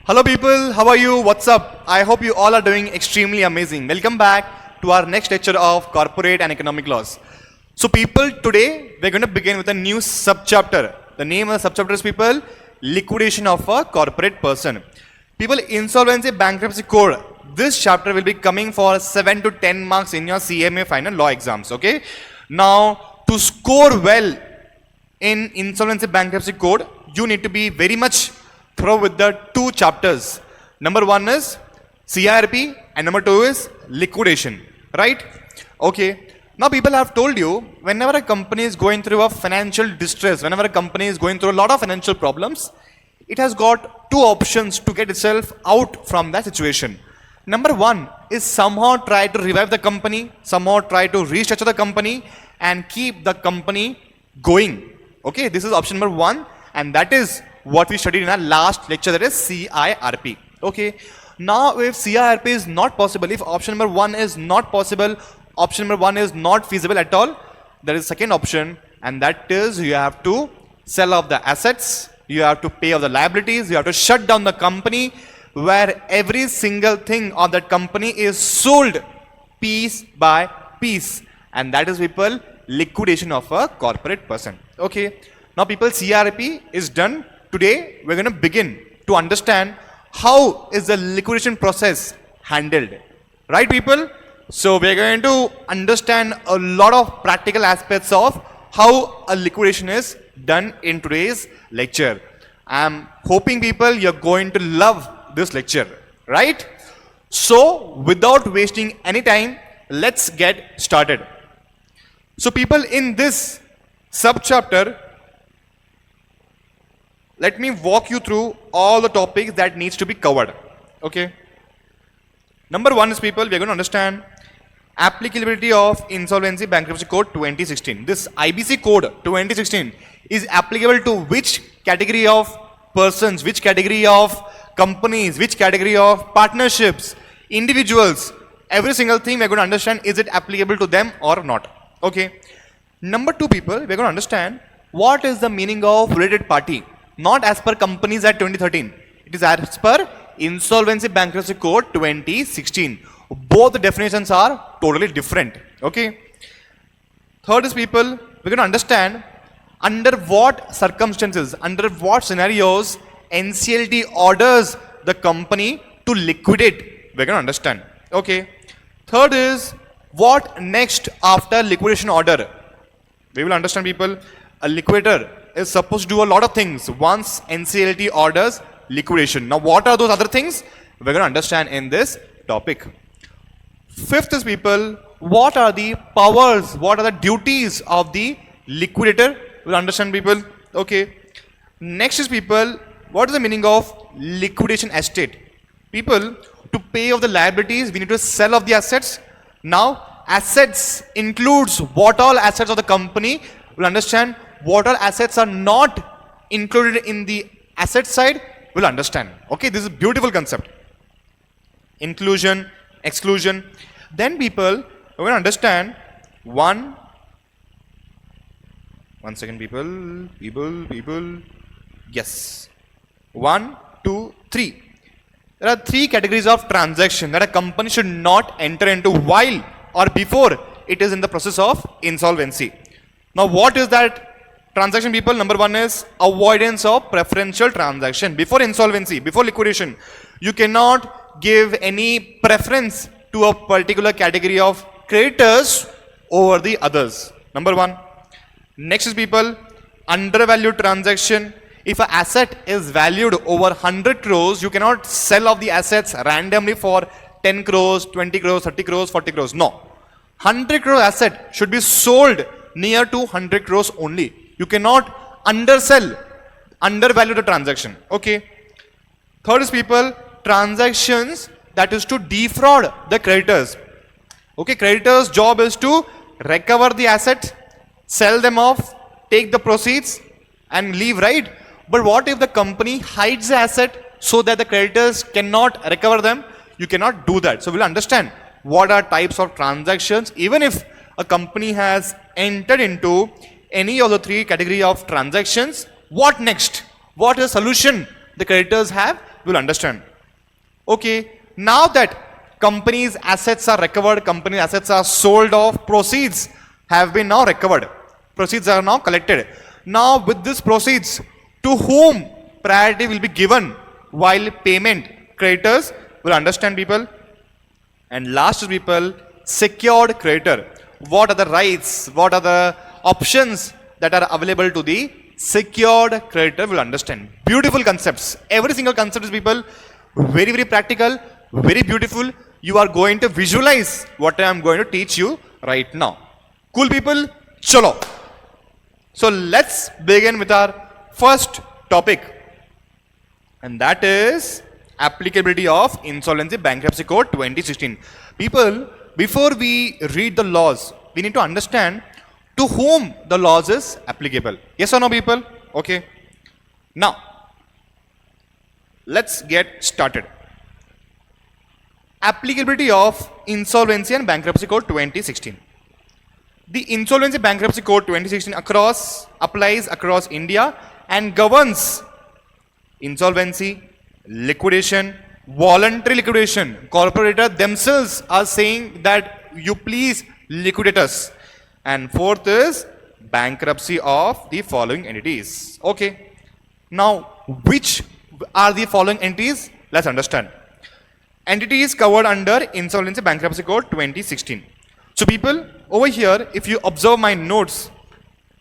Hello people, how are you? What's up? I hope you all are doing extremely amazing. Welcome back to our next lecture of corporate and economic laws. So people, today we're going to begin with a new subchapter. The name of the subchapter is people, liquidation of a corporate person. People, insolvency bankruptcy code. This chapter will be coming for 7 to 10 marks in your CMA final law exams. Okay. Now to score well in insolvency bankruptcy code, you need to be very much through with the two chapters. Number one is CIRP and number two is liquidation, right? Okay. Now people have told you, whenever a company is going through a financial distress, whenever a company is going through a lot of financial problems, it has got two options to get itself out from that situation. Number one is somehow try to revive the company, somehow try to restructure the company and keep the company going. Okay, this is option number one, and that is what we studied in our last lecture, that is CIRP. Okay, now if CIRP is not possible, if option number one is not possible, option number one is not feasible at all, there is second option, and that is you have to sell off the assets, you have to pay off the liabilities, you have to shut down the company, where every single thing of that company is sold piece by piece, and that is people liquidation of a corporate person. Okay, now people, CIRP is done. Today we're going to begin to understand how is the liquidation process handled, right people? So we're going to understand a lot of practical aspects of how a liquidation is done in today's lecture. I'm hoping people you're going to love this lecture, right? So without wasting any time, let's get started. So people, in this subchapter, let me walk you through all the topics that needs to be covered. Okay. Number one is people, we are going to understand applicability of Insolvency Bankruptcy Code 2016. This IBC code 2016 is applicable to which category of persons, which category of companies, which category of partnerships, individuals, every single thing we are going to understand, is it applicable to them or not. Okay. Number two people, we are going to understand what is the meaning of related party. Not as per Companies Act 2013. It is as per Insolvency Bankruptcy Code 2016. Both the definitions are totally different. Okay. Third is people, we're going to understand under what circumstances, under what scenarios NCLT orders the company to liquidate. We're going to understand. Okay. Third is what next after liquidation order. We will understand people, a liquidator is supposed to do a lot of things once NCLT orders liquidation. Now what are those other things? We're going to understand in this topic. Fifth is people, what are the powers, what are the duties of the liquidator? We'll understand people. Okay. Next is people, what is the meaning of liquidation estate? People, to pay off the liabilities, we need to sell off the assets. Now assets includes what all assets of the company. We'll understand what all assets are not included in the asset side. We'll understand. Okay, this is a beautiful concept. Inclusion, exclusion. Then people, we're going to understand one second people, yes, 1, 2, 3. There are three categories of transaction that a company should not enter into while or before it is in the process of insolvency. Now what is that transaction people? Number one is avoidance of preferential transaction. Before insolvency, before liquidation, you cannot give any preference to a particular category of creditors over the others. Number one. Next is people, undervalued transaction. If an asset is valued over 100 crores, you cannot sell off the assets randomly for 10 crores, 20 crores, 30 crores, 40 crores. No. 100 crore asset should be sold near to 100 crores only. You cannot undersell, undervalue the transaction. Okay. Third is people, transactions that is to defraud the creditors. Okay, creditors' job is to recover the asset, sell them off, take the proceeds and leave, right? But what if the company hides the asset so that the creditors cannot recover them? You cannot do that. So we'll understand what are types of transactions. Even if a company has entered into any of the three category of transactions, what next? What is the solution the creditors have? will understand. Okay, now that companies' assets are recovered, company assets are sold off, proceeds have been now recovered. Proceeds are now collected. Now with this proceeds, to whom priority will be given while payment? Creditors will understand, people. And last is, people, secured creditor. What are the rights? What are the options that are available to the secured creditor will understand. Beautiful concepts. Every single concept is, people, very, very practical, very beautiful. You are going to visualize what I am going to teach you right now. Cool, people? Chalo. So let's begin with our first topic, and that is applicability of Insolvency Bankruptcy Code 2016. People, before we read the laws, we need to understand to whom the laws is applicable. Yes or no, people? Okay. Now, let's get started. Applicability of Insolvency and Bankruptcy Code 2016. The Insolvency Bankruptcy Code 2016 applies across India and governs insolvency, liquidation, voluntary liquidation. Corporators themselves are saying that you please liquidate us. And fourth is bankruptcy of the following entities. Okay. Now, which are the following entities? Let's understand. Entities covered under Insolvency Bankruptcy Code 2016. So people, over here, if you observe my notes,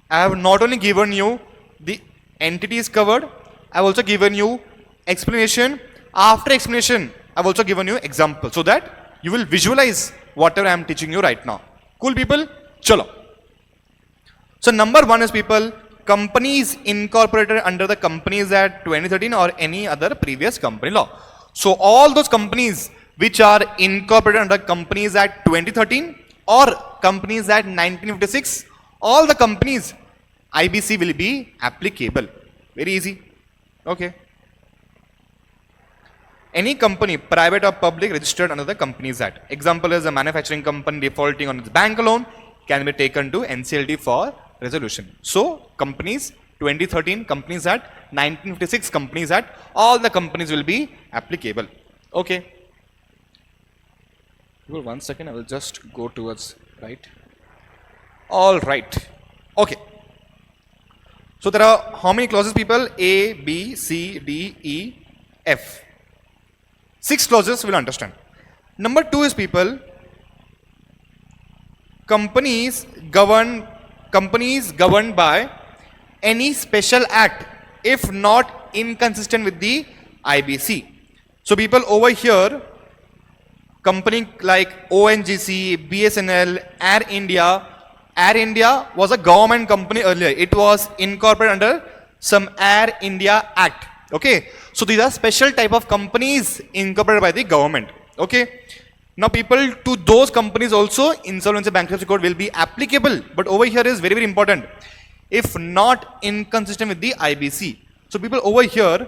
I have not only given you the entities covered, I have also given you explanation. After explanation, I have also given you example, so that you will visualize whatever I am teaching you right now. Cool, people? Chalo. So number one is, people, companies incorporated under the Companies Act 2013 or any other previous company law. So all those companies which are incorporated under Companies Act 2013 or Companies Act 1956, all the companies IBC will be applicable. Very easy. Okay. Any company, private or public, registered under the Companies Act. Example is a manufacturing company defaulting on its bank loan can be taken to NCLT for resolution. So companies 2013 Companies Act, 1956 Companies Act, all the companies will be applicable. Okay. Well, 1 second, I will just go towards right. All right. Okay. So there are how many clauses, people? A, B, C, D, E, F. 6 clauses will understand. Number 2 is, people, companies governed by any special act if not inconsistent with the IBC. So people, over here, company like ONGC, BSNL, Air India was a government company earlier. It was incorporated under some Air India Act. Okay. So these are special type of companies incorporated by the government. Okay. Now people, to those companies also Insolvency Bankruptcy Code will be applicable. But over here is very, very important. If not inconsistent with the IBC. So people, over here,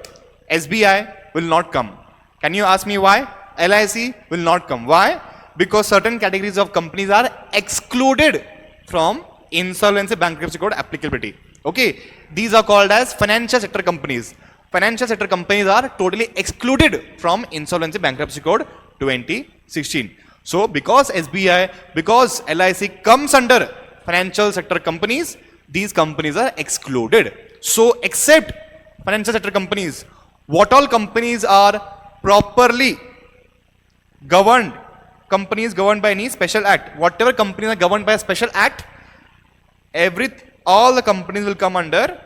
SBI will not come. Can you ask me why? LIC will not come. Why? Because certain categories of companies are excluded from Insolvency Bankruptcy Code applicability. Okay. These are called as financial sector companies. Financial sector companies are totally excluded from Insolvency Bankruptcy Code 2016. So because SBI, because LIC comes under financial sector companies, these companies are excluded. So except financial sector companies, what all companies are properly governed, companies governed by any special act, whatever companies are governed by a special act, all the companies will come under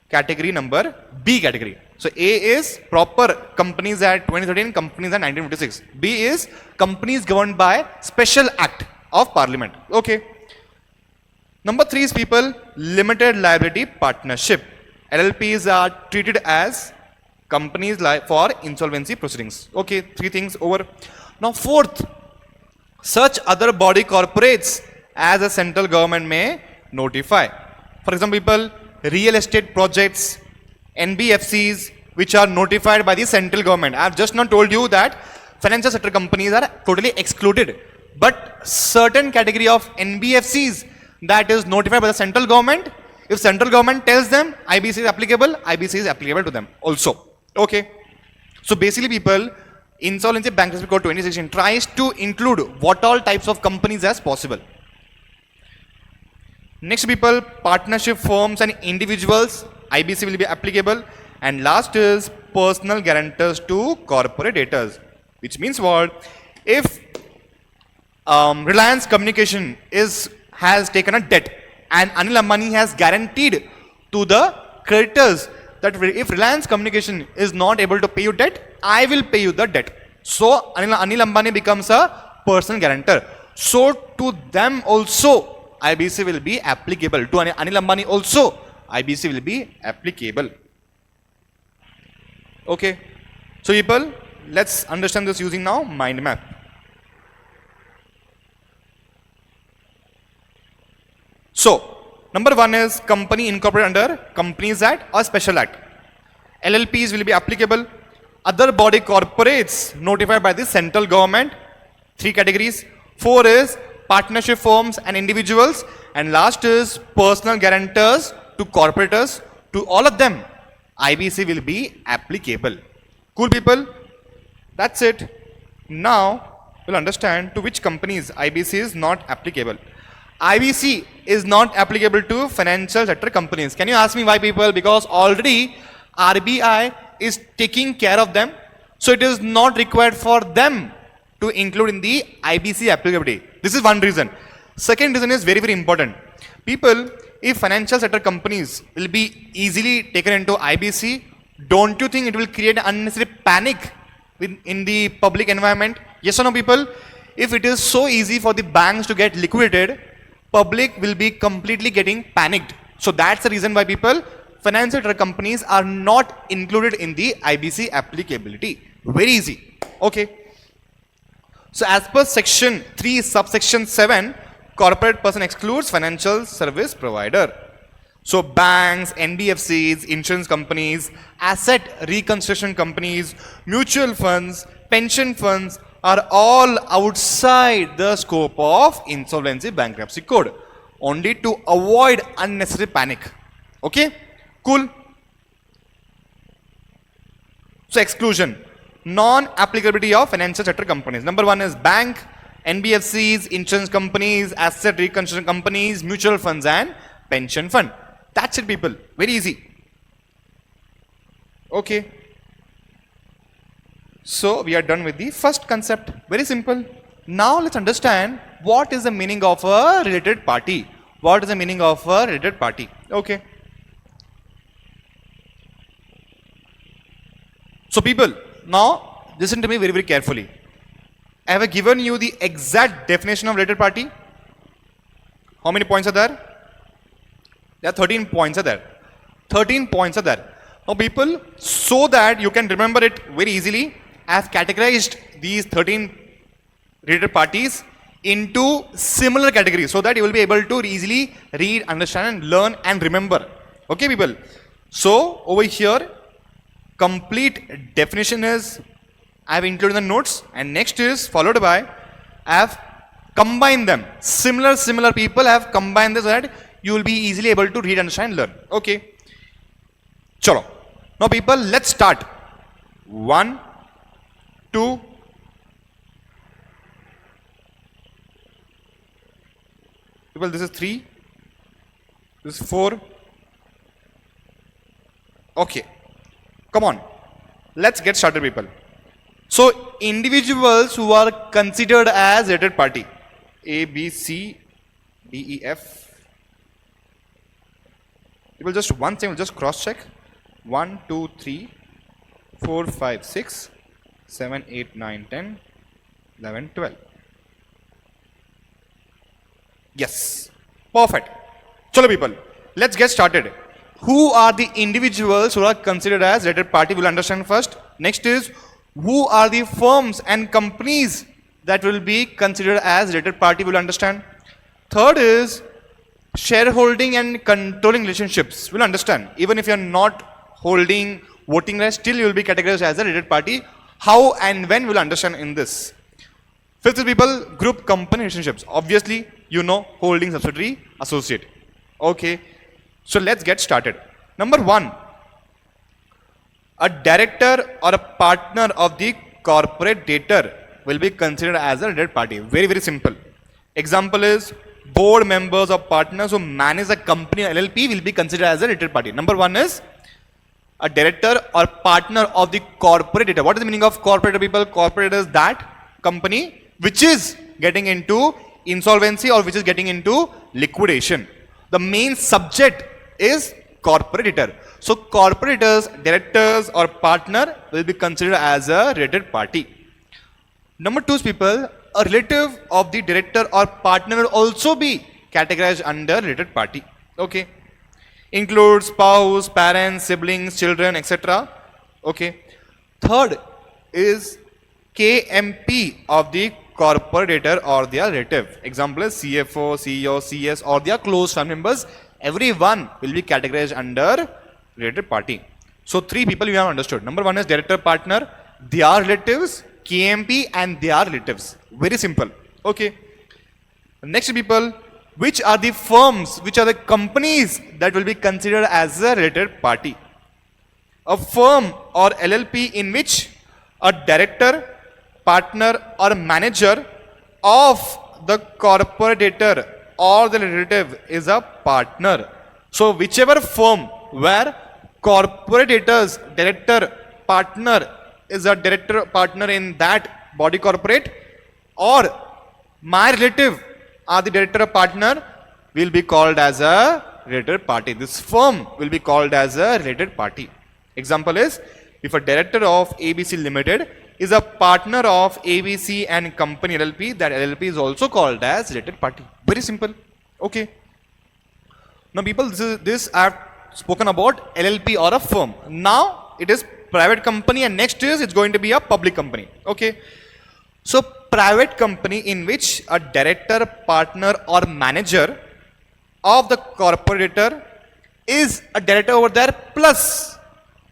category number B category. So A is proper Companies Act 2013, Companies Act 1956. B is companies governed by special act of Parliament. Okay. Number 3 is, people, limited liability partnership. LLPs are treated as companies for insolvency proceedings. Okay, 3 things over. Now 4th, such other body corporates as a central government may notify. For example, people, real estate projects, NBFCs which are notified by the central government. I have just now told you that financial sector companies are totally excluded. But certain category of NBFCs that is notified by the central government, if central government tells them IBC is applicable to them also. Okay. So basically people, Insolvency Bankruptcy Code 2016 tries to include what all types of companies as possible. Next people, partnership firms and individuals, IBC will be applicable. And last is personal guarantors to corporate debtors, which means what? If Reliance Communication has taken a debt and Anil Ambani has guaranteed to the creditors that if Reliance Communication is not able to pay you debt, I will pay you the debt. So Anil Ambani becomes a personal guarantor. So to them also IBC will be applicable. To Anil Ambani also IBC will be applicable. Okay. So people, let's understand this using now mind map. So, number one is company incorporated under Companies Act or Special Act. LLPs will be applicable. Other body corporates notified by the central government. 3 categories. 4 is partnership firms and individuals. And last is personal guarantors to corporators. To all of them, IBC will be applicable. Cool people? That's it. Now, we'll understand to which companies IBC is not applicable. IBC is not applicable to financial sector companies. Can you ask me why, people? Because already RBI is taking care of them. So it is not required for them to include in the IBC applicability. This is one reason. Second reason is very, very important. People, if financial sector companies will be easily taken into IBC, don't you think it will create unnecessary panic in the public environment? Yes or no, people? If it is so easy for the banks to get liquidated, public will be completely getting panicked. So that's the reason why people, financial sector companies are not included in the IBC applicability. Very easy. Okay. So as per section 3 subsection 7, corporate person excludes financial service provider. So banks, NBFCs, insurance companies, asset reconstruction companies, mutual funds, pension funds are all outside the scope of Insolvency Bankruptcy Code, only to avoid unnecessary panic. Okay, cool. So exclusion, non-applicability of financial sector companies. Number one is bank, NBFCs, insurance companies, asset reconstruction companies, mutual funds and pension fund. That's it, people. Very easy. Okay. So we are done with the first concept. Very simple. Now let's understand what is the meaning of a related party. What is the meaning of a related party? Okay. So people, now listen to me very, very carefully. I have given you the exact definition of related party. How many points are there? There are 13 points are there. 13 points are there. Now people, so that you can remember it very easily, I have categorized these 13 related parties into similar categories so that you will be able to easily read, understand and learn and remember. Okay people. So over here, complete definition is I have included the notes, and next is followed by I have combined them. Similar people have combined this so that you will be easily able to read, understand, learn. Okay. Chalo. Now people, let's start. 1, 2, people, this is 3, this is 4. Okay. Come on. Let's get started, people. So individuals who are considered as related party, A, B, C, D, E, F. People, just one thing, we'll just cross check. 1, 2, 3, 4, 5, 6, 7, 8, 9, 10, 11, 12. Yes. Perfect. Chalo people, let's get started. Who are the individuals who are considered as related party? We'll understand first. Next is, who are the firms and companies that will be considered as related party? We'll understand. Third is, shareholding and controlling relationships. We'll understand. Even if you're not holding voting rights, still you will be categorized as a related party. How and when we'll understand in this. Fifth is people, group company relationships. Obviously, you know, holding subsidiary associate. Okay. So let's get started. Number one, a director or a partner of the corporate debtor will be considered as a related party. Very, very simple. Example is board members or partners who manage a company LLP will be considered as a related party. Number one is a director or partner of the corporate debtor. What is the meaning of corporate, people? Corporate is that company which is getting into insolvency or which is getting into liquidation. The main subject is corporate debtor. So corporators, directors or partner will be considered as a related party. Number two is people, a relative of the director or partner will also be categorized under related party. Okay. Includes spouse, parents, siblings, children, etc. Okay. Third is KMP of the corporate debtor or their relative. Example is CFO, CEO, CS or their close family members. Everyone will be categorized under related party. So three people you have understood. Number one is director, partner, their relatives, KMP and their relatives. Very simple. Okay. Next people, which are the firms, which are the companies that will be considered as a related party? A firm or LLP in which a director, partner or manager of the corporate debtor or the relative is a partner. So whichever firm where corporate debtors, director, partner is a director, partner in that body corporate, or my relative are the director or partner, will be called as a related party. This firm will be called as a related party. Example is, if a director of ABC Limited is a partner of ABC and Company LLP, that LLP is also called as related party. Very simple. Okay. Now people, this I have spoken about LLP or a firm. Now it is private company and next is it's going to be a public company. Okay. So private company in which a director, partner or manager of the corporate debtor is a director over there plus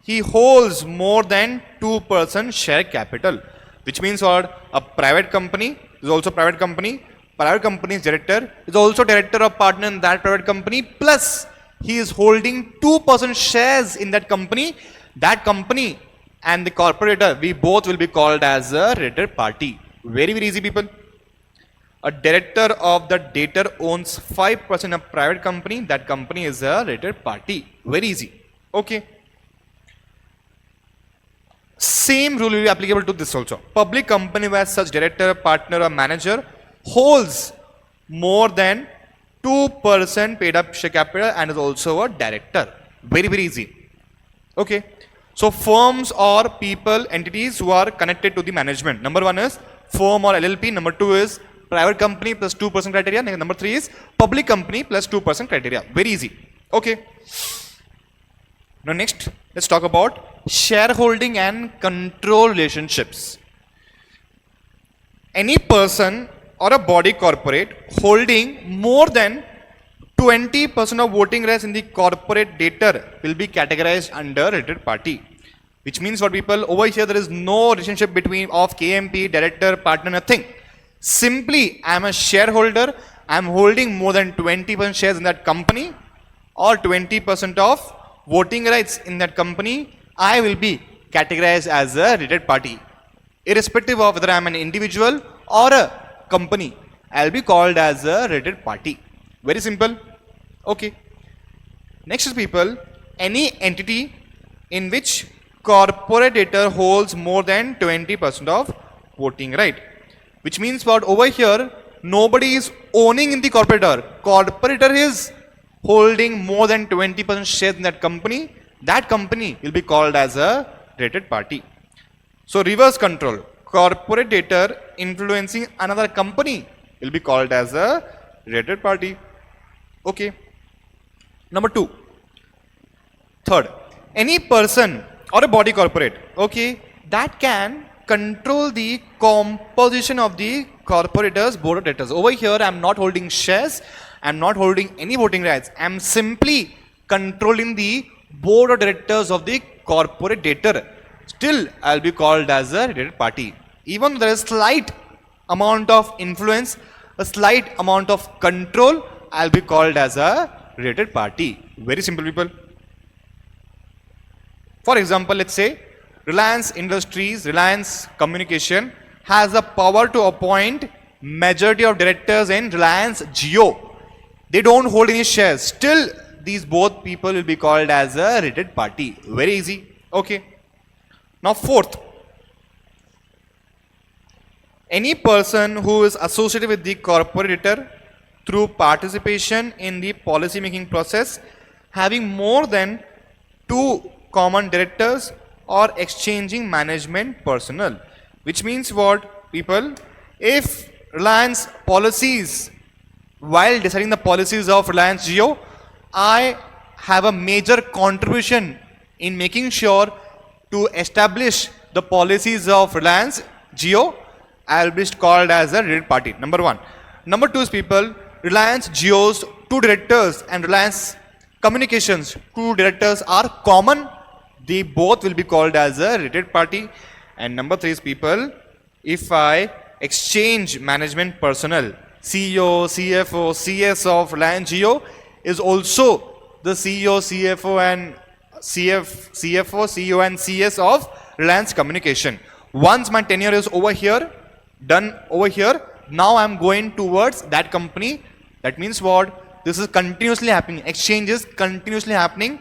he holds more than 2% share capital, which means what? A private company is also private company. Private company's director is also director or partner in that private company plus he is holding 2% shares in that company. That company and the corporator, we both will be called as a related party. Very, very easy people. A director of the debtor owns 5% of private company. That company is a related party. Very easy. Okay. Same rule will be applicable to this also. Public company where such director, partner or manager holds more than 2% paid up share capital and is also a director. Very, very easy. Okay. So firms or people, entities who are connected to the management. Number one is firm or LLP. Number two is private company plus 2% criteria. Number three is public company plus 2% criteria. Very easy. Okay. Now next, let's talk about shareholding and control relationships. Any person or a body corporate holding more than 20% of voting rights in the corporate debtor will be categorized under related party. Which means what people, over here there is no relationship between of KMP, director, partner, nothing. Simply I am a shareholder, I am holding more than 20% shares in that company or 20% of voting rights in that company, I will be categorized as a related party. Irrespective of whether I am an individual or a company, I will be called as a related party. Very simple. Okay. Next is people, any entity in which corporate debtor holds more than 20% of voting right. Which means what, over here nobody is owning in the corporator. Corporator is holding more than 20% shares in that company. That company will be called as a related party. So reverse control. Corporate debtor influencing another company will be called as a related party. Okay. Number two. Third, any person or a body corporate, okay, that can control the composition of the corporator's board of directors. Over here, I am not holding shares, I am not holding any voting rights. I am simply controlling the board of directors of the corporate debtor. Still, I will be called as a related party. Even though there is slight amount of influence, a slight amount of control, I will be called as a related party. Very simple people. For example, let's say Reliance Industries, Reliance Communication has the power to appoint majority of directors in Reliance Jio. They don't hold any shares. Still, these both people will be called as a related party. Very easy. Okay. Now, fourth, any person who is associated with the corporator through participation in the policy making process having more than two common directors or exchanging management personnel. Which means what, people? If Reliance policies, while deciding the policies of Reliance Jio, I have a major contribution in making sure to establish the policies of Reliance Jio, I will be called as a related party. Number one. Number two is, people, Reliance Jio's two directors and Reliance Communications two directors are common. They both will be called as a related party. And number three is, people, if I exchange management personnel, CEO, CFO, CS of Reliance Jio is also the CEO, CFO and CFO, CEO and CS of Reliance Communication. Once my tenure is over here, done over here, now I am going towards that company. That means what? This is continuously happening. Exchange is continuously happening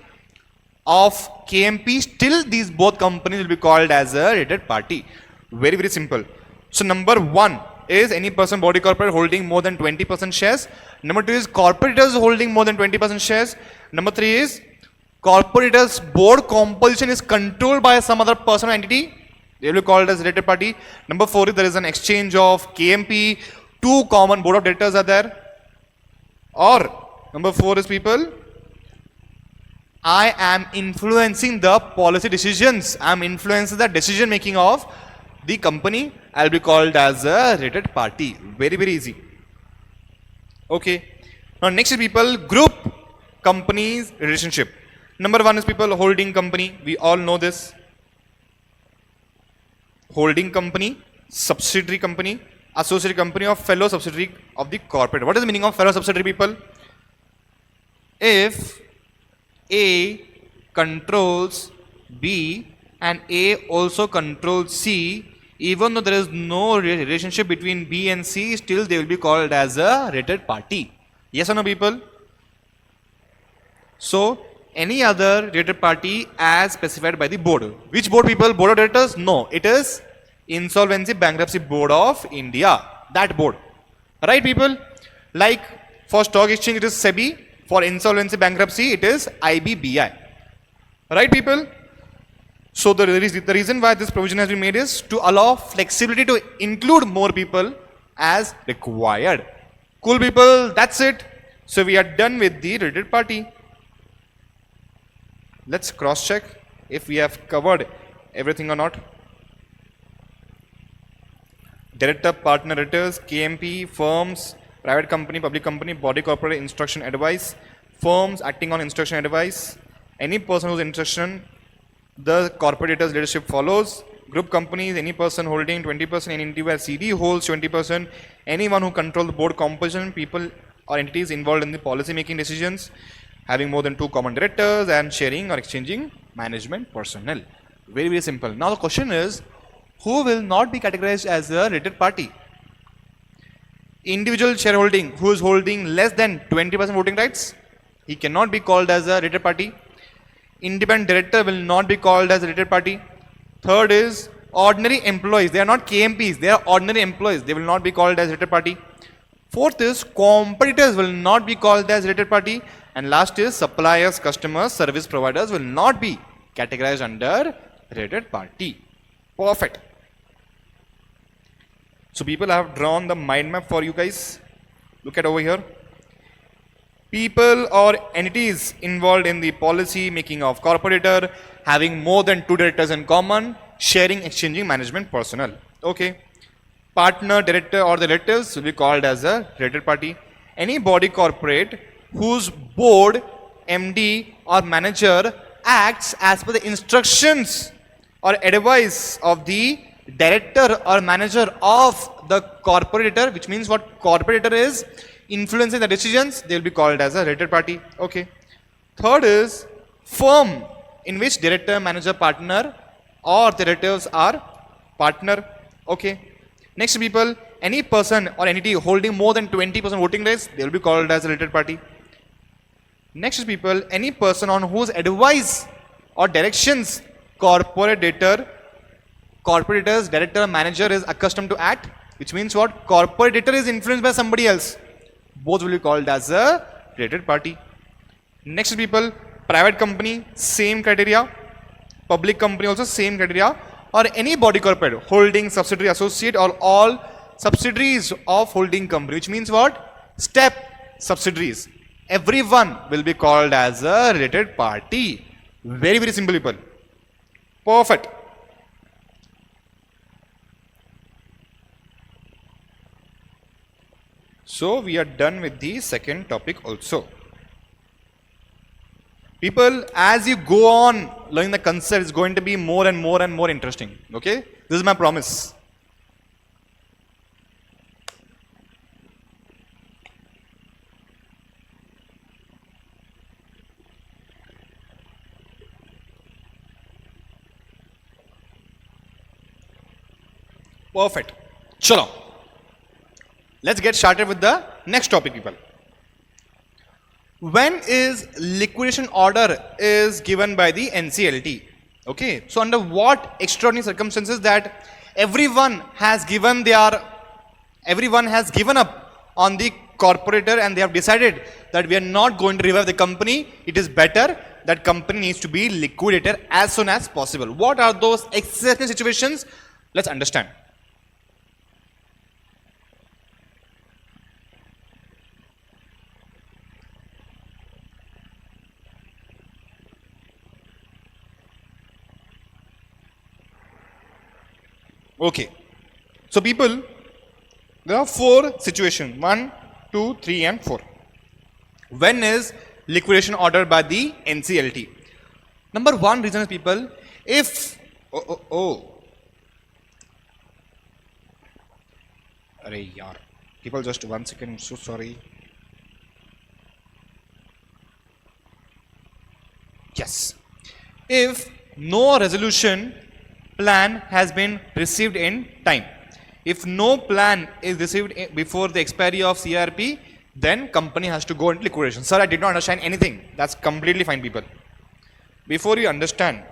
of KMP. Still, these both companies will be called as a related party. Very, very simple. So, number one is any person, body corporate, holding more than 20% shares. Number two is corporators holding more than 20% shares. Number three is corporators board composition is controlled by some other person or entity. They will be called as related party. Number four is there is an exchange of KMP. Two common board of directors are there. Or number four is, people, I am influencing the policy decisions. I am influencing the decision making of the company. I will be called as a related party. Very, very easy. Okay. Now next is, people, group companies relationship. Number one is, people, holding company. We all know this. Holding company, subsidiary company, associate company or fellow subsidiary of the corporate. What is the meaning of fellow subsidiary, people? If A controls B and A also controls C, even though there is no relationship between B and C, still they will be called as a related party. Yes or no, people? So, any other related party as specified by the board. Which board, people? Board of directors? No, it is Insolvency Bankruptcy Board of India. That board. Right, people? Like for stock exchange it is SEBI. For insolvency bankruptcy it is IBBI. Right, people? So the reason why this provision has been made is to allow flexibility to include more people as required. Cool, people? That's it. So we are done with the related party. Let's cross check if we have covered everything or not. Director, partner, directors, KMP, firms, private company, public company, body corporate, instruction advice, firms acting on instruction advice, any person whose instruction the corporator's leadership follows, group companies, any person holding 20%, any entity where CD holds 20%, anyone who controls the board composition, people or entities involved in the policy making decisions, having more than two common directors and sharing or exchanging management personnel. Very, very simple. Now the question is, who will not be categorized as a related party? Individual shareholding, who is holding less than 20% voting rights, he cannot be called as a related party. Independent director will not be called as a related party. Third is ordinary employees. They are not KMPs, they are ordinary employees. They will not be called as related party. Fourth is competitors will not be called as related party. And last is suppliers, customers, service providers will not be categorized under related party. Perfect. So people, I have drawn the mind map for you guys. Look at over here. People or entities involved in the policy making of corporator, having more than two directors in common, sharing, exchanging management personnel. Okay. Partner, director or the directors will be called as a related party. Any body corporate whose board, MD or manager acts as per the instructions or advice of the director or manager of the corporator, which means what corporator is influencing the decisions, they will be called as a related party. Okay. Third is firm in which director, manager, partner or directors are partner. Okay. Next people, any person or entity holding more than 20% voting rights, they will be called as a related party. Next people, any person on whose advice or directions corporator's director, manager is accustomed to act, which means what? Corporator is influenced by somebody else. Both will be called as a related party. Next people, private company, same criteria. Public company also same criteria. Or any body corporate holding subsidiary, associate or all subsidiaries of holding company, which means what? Step subsidiaries. Everyone will be called as a related party. Very, very simple people. Perfect. So we are done with the second topic also. People, as you go on learning the concept, it's going to be more and more and more interesting. Okay? This is my promise. Perfect. Chalo. Let's get started with the next topic, people. When is liquidation order is given by the NCLT? Okay. So under what extraordinary circumstances that everyone has given up on the corporator and they have decided that we are not going to revive the company. It is better that company needs to be liquidated as soon as possible. What are those exceptional situations? Let's understand. Okay. So people, there are 4 situations. 1, 2, 3 and 4. When is liquidation ordered by the NCLT? Number 1 reason is people, if Arey yaar. People just 1 second, I'm so sorry. Yes. If no resolution plan has been received in time. If no plan is received before the expiry of CRP, then company has to go into liquidation. Sir, I did not understand anything. That's completely fine, people. Before you understand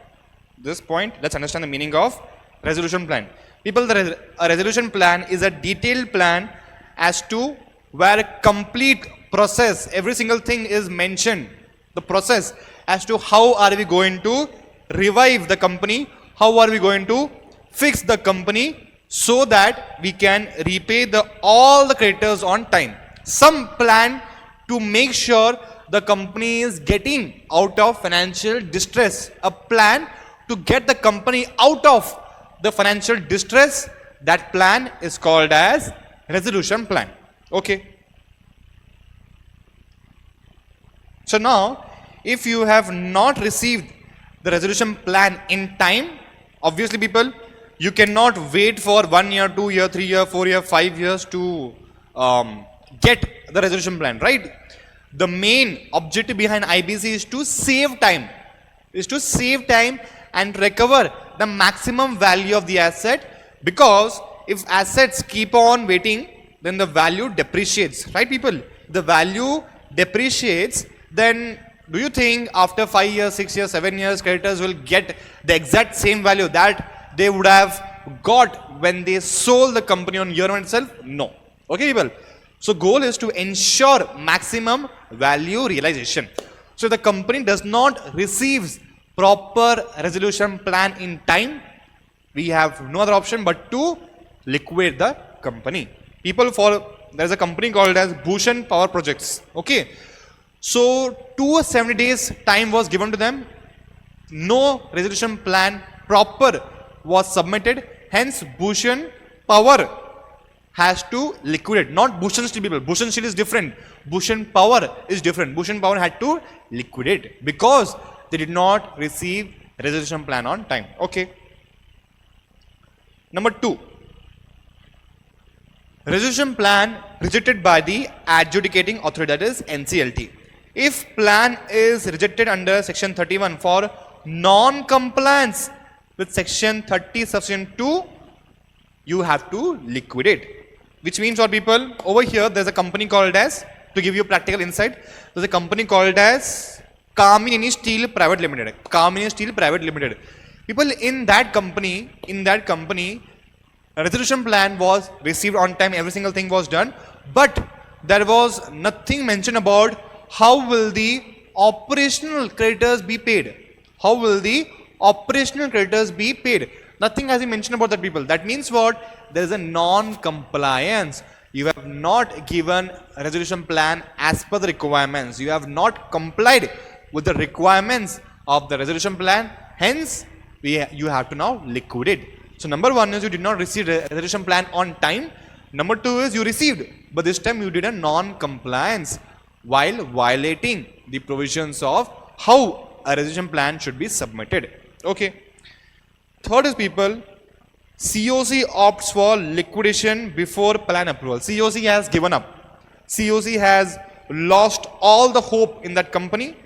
this point, let's understand the meaning of resolution plan. People, a resolution plan is a detailed plan as to where a complete process, every single thing is mentioned. The process as to how are we going to revive the company, how are we going to fix the company so that we can repay all the creditors on time. Some plan to make sure the company is getting out of financial distress. A plan to get the company out of the financial distress. That plan is called as resolution plan. Okay. So now, if you have not received the resolution plan in time, obviously people, you cannot wait for 1 year, 2 year, 3 year, 4 year, 5 years to get the resolution plan, right? The main objective behind IBC is to save time, and recover the maximum value of the asset, because if assets keep on waiting, then the value depreciates, right people? The value depreciates, then do you think after 5 years, 6 years, 7 years, creditors will get the exact same value that they would have got when they sold the company on year one itself? No. Okay, people. So goal is to ensure maximum value realization. So if the company does not receive proper resolution plan in time, we have no other option but to liquidate the company. People, there is a company called as Bhushan Power Projects. Okay. So 270 days time was given to them. No resolution plan proper was submitted. Hence Bhushan Power has to liquidate. Not Bhushan Steel people. Bhushan Steel is different. Bhushan Power is different. Bhushan Power had to liquidate because they did not receive resolution plan on time. Okay. Number 2. Resolution plan rejected by the adjudicating authority, that is NCLT. If plan is rejected under section 31 for non-compliance with section 30 subsection 2, you have to liquidate. Which means what people, over here there's a company called as, to give you practical insight, there's a company called as Kamini Steel Private Limited. Kamini Steel Private Limited. People, in that company, a resolution plan was received on time, every single thing was done, but there was nothing mentioned about how will the operational creditors be paid. How will the operational creditors be paid? Nothing has been mentioned about that, people. That means what? There is a non-compliance. You have not given a resolution plan as per the requirements. You have not complied with the requirements of the resolution plan. Hence, you have to now liquidate. So number one is you did not receive a resolution plan on time. Number two is you received, but this time you did a non-compliance while violating the provisions of how a resolution plan should be submitted. Okay. Third is people, COC opts for liquidation before plan approval. COC has given up. COC has lost all the hope in that company.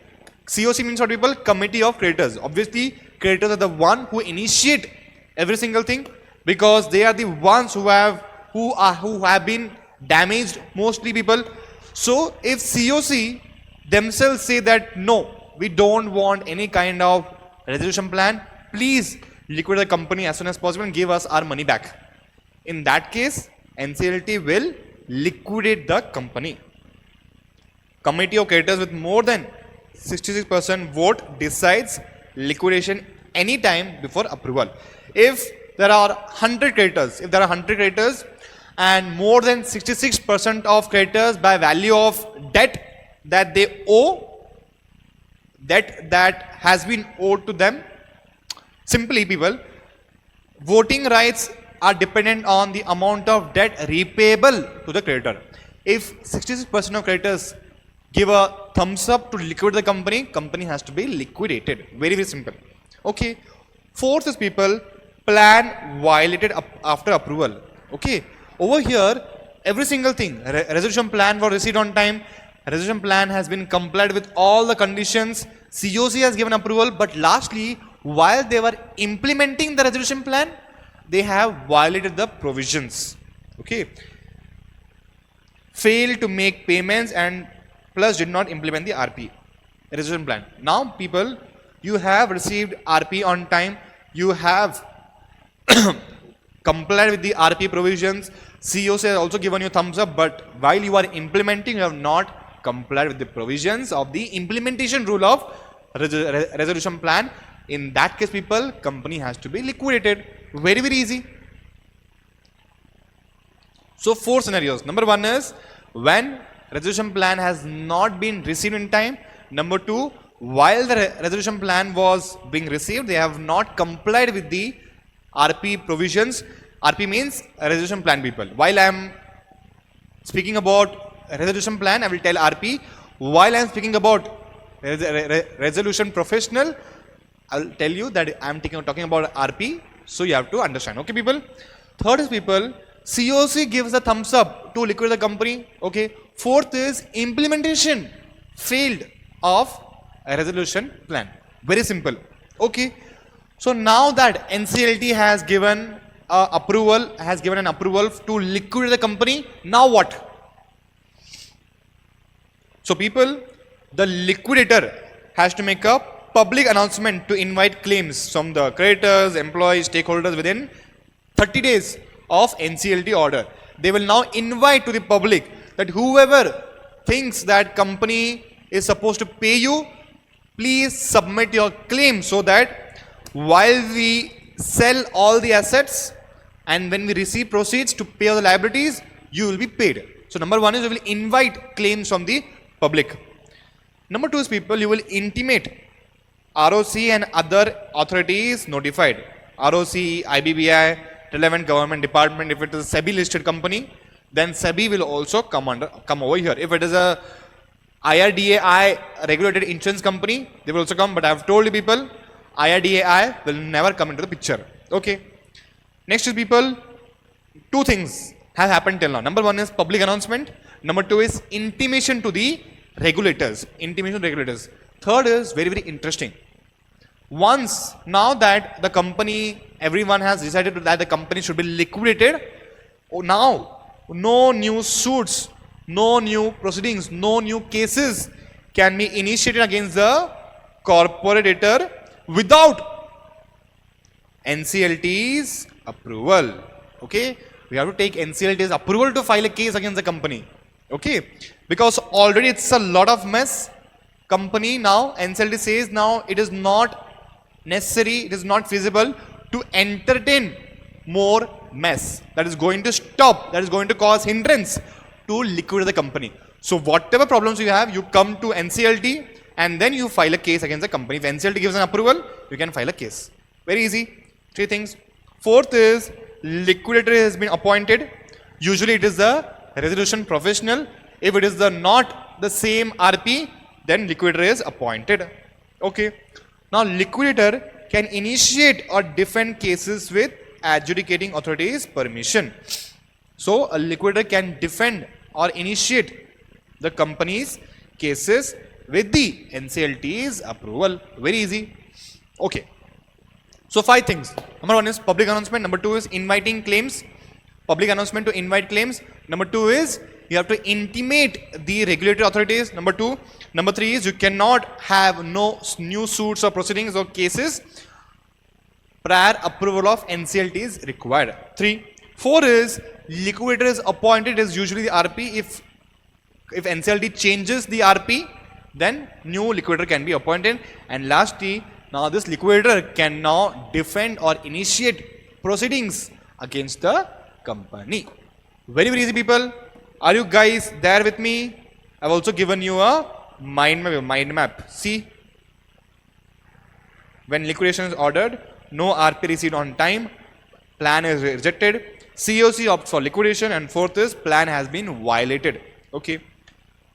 COC means what people? Committee of creditors. Obviously, creditors are the one who initiate every single thing because they are the ones who have been damaged, mostly people. So if COC themselves say that no, we don't want any kind of resolution plan, please liquidate the company as soon as possible and give us our money back. In that case, NCLT will liquidate the company. Committee of creditors with more than 66% vote decides liquidation any time before approval. If there are 100 creditors, and more than 66% of creditors by value of debt that they owe, that has been owed to them, simply people, voting rights are dependent on the amount of debt repayable to the creditor. If 66% of creditors give a thumbs up to liquidate the company has to be liquidated. Very, very simple. Okay. Fourth is people, plan violated after approval. Okay. Over here, every single thing, resolution plan was received on time, resolution plan has been complied with all the conditions, COC has given approval, but lastly, while they were implementing the resolution plan, they have violated the provisions. Okay. Failed to make payments and plus did not implement the RP, resolution plan. Now people, you have received RP on time, you have complied with the RP provisions, COC has also given you thumbs up, but while you are implementing, you have not complied with the provisions of the implementation rule of resolution plan. In that case, people, company has to be liquidated. Very, very easy. So, four scenarios. Number one is when resolution plan has not been received in time. Number two, while the resolution plan was being received, they have not complied with the RP provisions. RP means resolution plan, people. While I am speaking about resolution plan, I will tell RP. While I am speaking about resolution professional, I'll tell you that I am talking about RP, so you have to understand. Okay, people. Third is people, COC gives a thumbs up to liquidate the company. Okay. Fourth is implementation failed of a resolution plan. Very simple. Okay. So now that NCLT has given an approval to liquidate the company, now what? So people, the liquidator has to make a public announcement to invite claims from the creditors, employees, stakeholders within 30 days of NCLT order. They will now invite to the public that whoever thinks that company is supposed to pay you, please submit your claim so that while we sell all the assets and when we receive proceeds to pay all the liabilities, you will be paid. So number one is you will invite claims from the public. Number two is people, you will intimate ROC and other authorities notified. ROC, IBBI, relevant government department. If it is a SEBI listed company, then SEBI will also come over here. If it is a IRDAI regulated insurance company, they will also come. But I have told you people, IRDAI will never come into the picture. Okay. Next is people, two things have happened till now. Number one is public announcement. Number two is intimation to the regulators. Intimation to regulators. Third is very, very interesting. Once now that the company, everyone has decided that the company should be liquidated, now no new suits, no new proceedings, no new cases can be initiated against the corporator without NCLT's approval. Okay, we have to take NCLT's approval to file a case against the company. Okay, because already it's a lot of mess. Company now, NCLT says now it is not necessary, it is not feasible to entertain more mess. That is going to stop, that is going to cause hindrance to liquidate the company. So whatever problems you have, you come to NCLT and then you file a case against the company. If NCLT gives an approval, you can file a case. Very easy. 3 things. Fourth is liquidator has been appointed. Usually it is the resolution professional. If it is the not the same RP, then liquidator is appointed. Okay. Now liquidator can initiate or defend cases with adjudicating authorities' permission. So a liquidator can defend or initiate the company's cases with the NCLT's approval. Very easy. Okay. So 5 things. Number 1 is public announcement. Number 2 is inviting claims. Public announcement to invite claims. Number 2 is you have to intimate the regulatory authorities. Number 2. Number 3 is you cannot have no new suits or proceedings or cases. Prior approval of NCLT is required. 3. 4 is liquidator is appointed is usually the RP. If NCLT changes the RP, then new liquidator can be appointed. And lastly, now this liquidator can now defend or initiate proceedings against the company. Very, very easy, people. Are you guys there with me? I've also given you a mind map. See, when liquidation is ordered, no RP received on time, plan is rejected, COC opts for liquidation, and fourth is plan has been violated. Okay.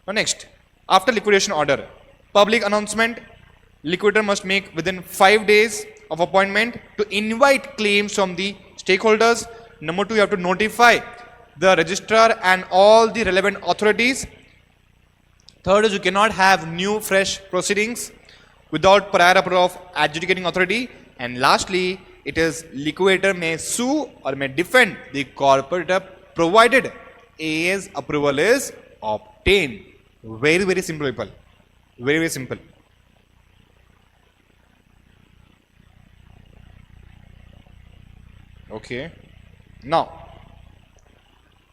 Now next, after liquidation order, public announcement, liquidator must make within 5 days of appointment to invite claims from the stakeholders. Number 2, you have to notify the registrar and all the relevant authorities. Third is you cannot have new fresh proceedings without prior approval of adjudicating authority. And lastly, it is liquidator may sue or may defend the corporator provided AA's approval is obtained. Very, very simple, people. Very, very simple. Okay. Now,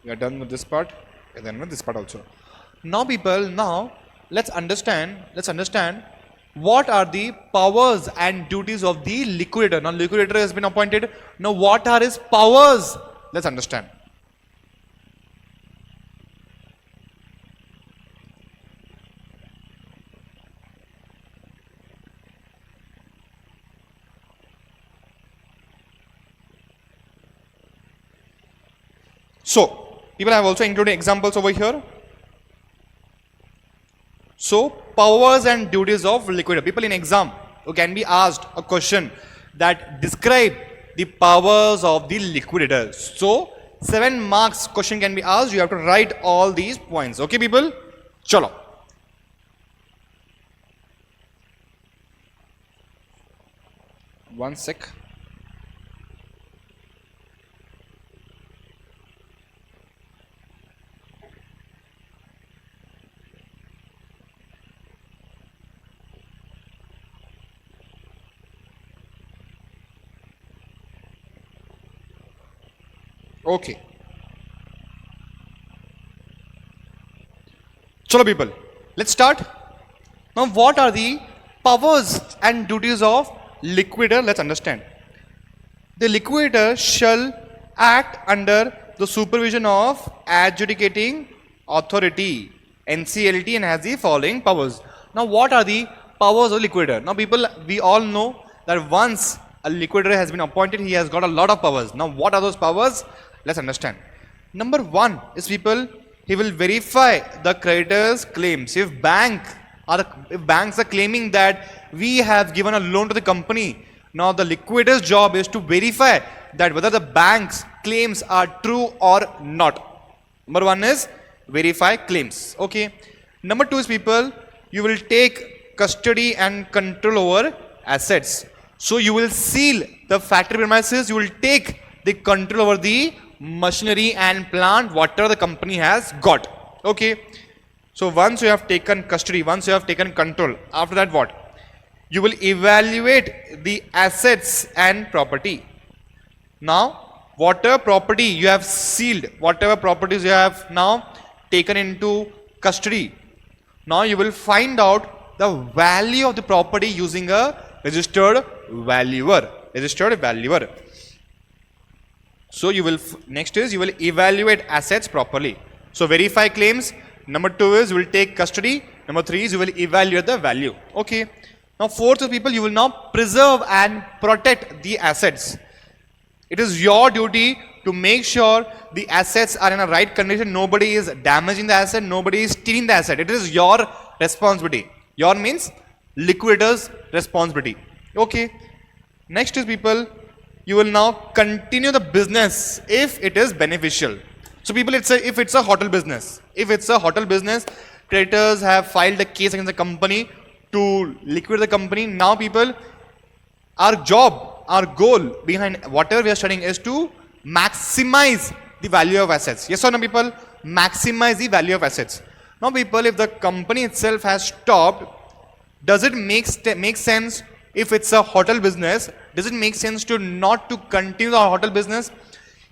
we are done with this part and then with this part also. Now, people, now let's understand what are the powers and duties of the liquidator. Now, liquidator has been appointed. Now, what are his powers? Let's understand. So, people have also included examples over here. So, powers and duties of liquidator. People in exam who can be asked a question that describe the powers of the liquidator. So, 7 marks question can be asked. You have to write all these points. Okay, people? Chalo. One sec. Okay. Chalo, people. Let's start. Now, what are the powers and duties of liquidator? Let's understand. The liquidator shall act under the supervision of adjudicating authority, NCLT, and has the following powers. Now, what are the powers of liquidator? Now, people, we all know that once a liquidator has been appointed, he has got a lot of powers. Now, what are those powers? Let's understand. Number 1 is, people, he will verify the creditor's claims. If banks are claiming that we have given a loan to the company, now the liquidator's job is to verify that whether the bank's claims are true or not. Number 1 is verify claims. Okay. Number 2 is, people, you will take custody and control over assets. So you will seal the factory premises, you will take the control over the machinery and plant, whatever the company has got. Okay. So once you have taken custody, once you have taken control, after that what? You will evaluate the assets and property. Now, whatever property you have sealed, whatever properties you have now taken into custody, now you will find out the value of the property using a registered valuer. Registered valuer. So you will, next is you will evaluate assets properly. So verify claims. Number 2 is you will take custody. Number 3 is you will evaluate the value. Okay. Now fourth is people, you will now preserve and protect the assets. It is your duty to make sure the assets are in a right condition. Nobody is damaging the asset. Nobody is stealing the asset. It is your responsibility. Your means liquidator's responsibility. Okay. Next is people, you will now continue the business if it is beneficial. So people, if it's a hotel business, creditors have filed a case against the company to liquidate the company. Now people, our job, our goal behind whatever we are studying is to maximize the value of assets. Yes or no people? Maximize the value of assets. Now people, if the company itself has stopped, does it make sense? If it's a hotel business, does it make sense to not to continue the hotel business?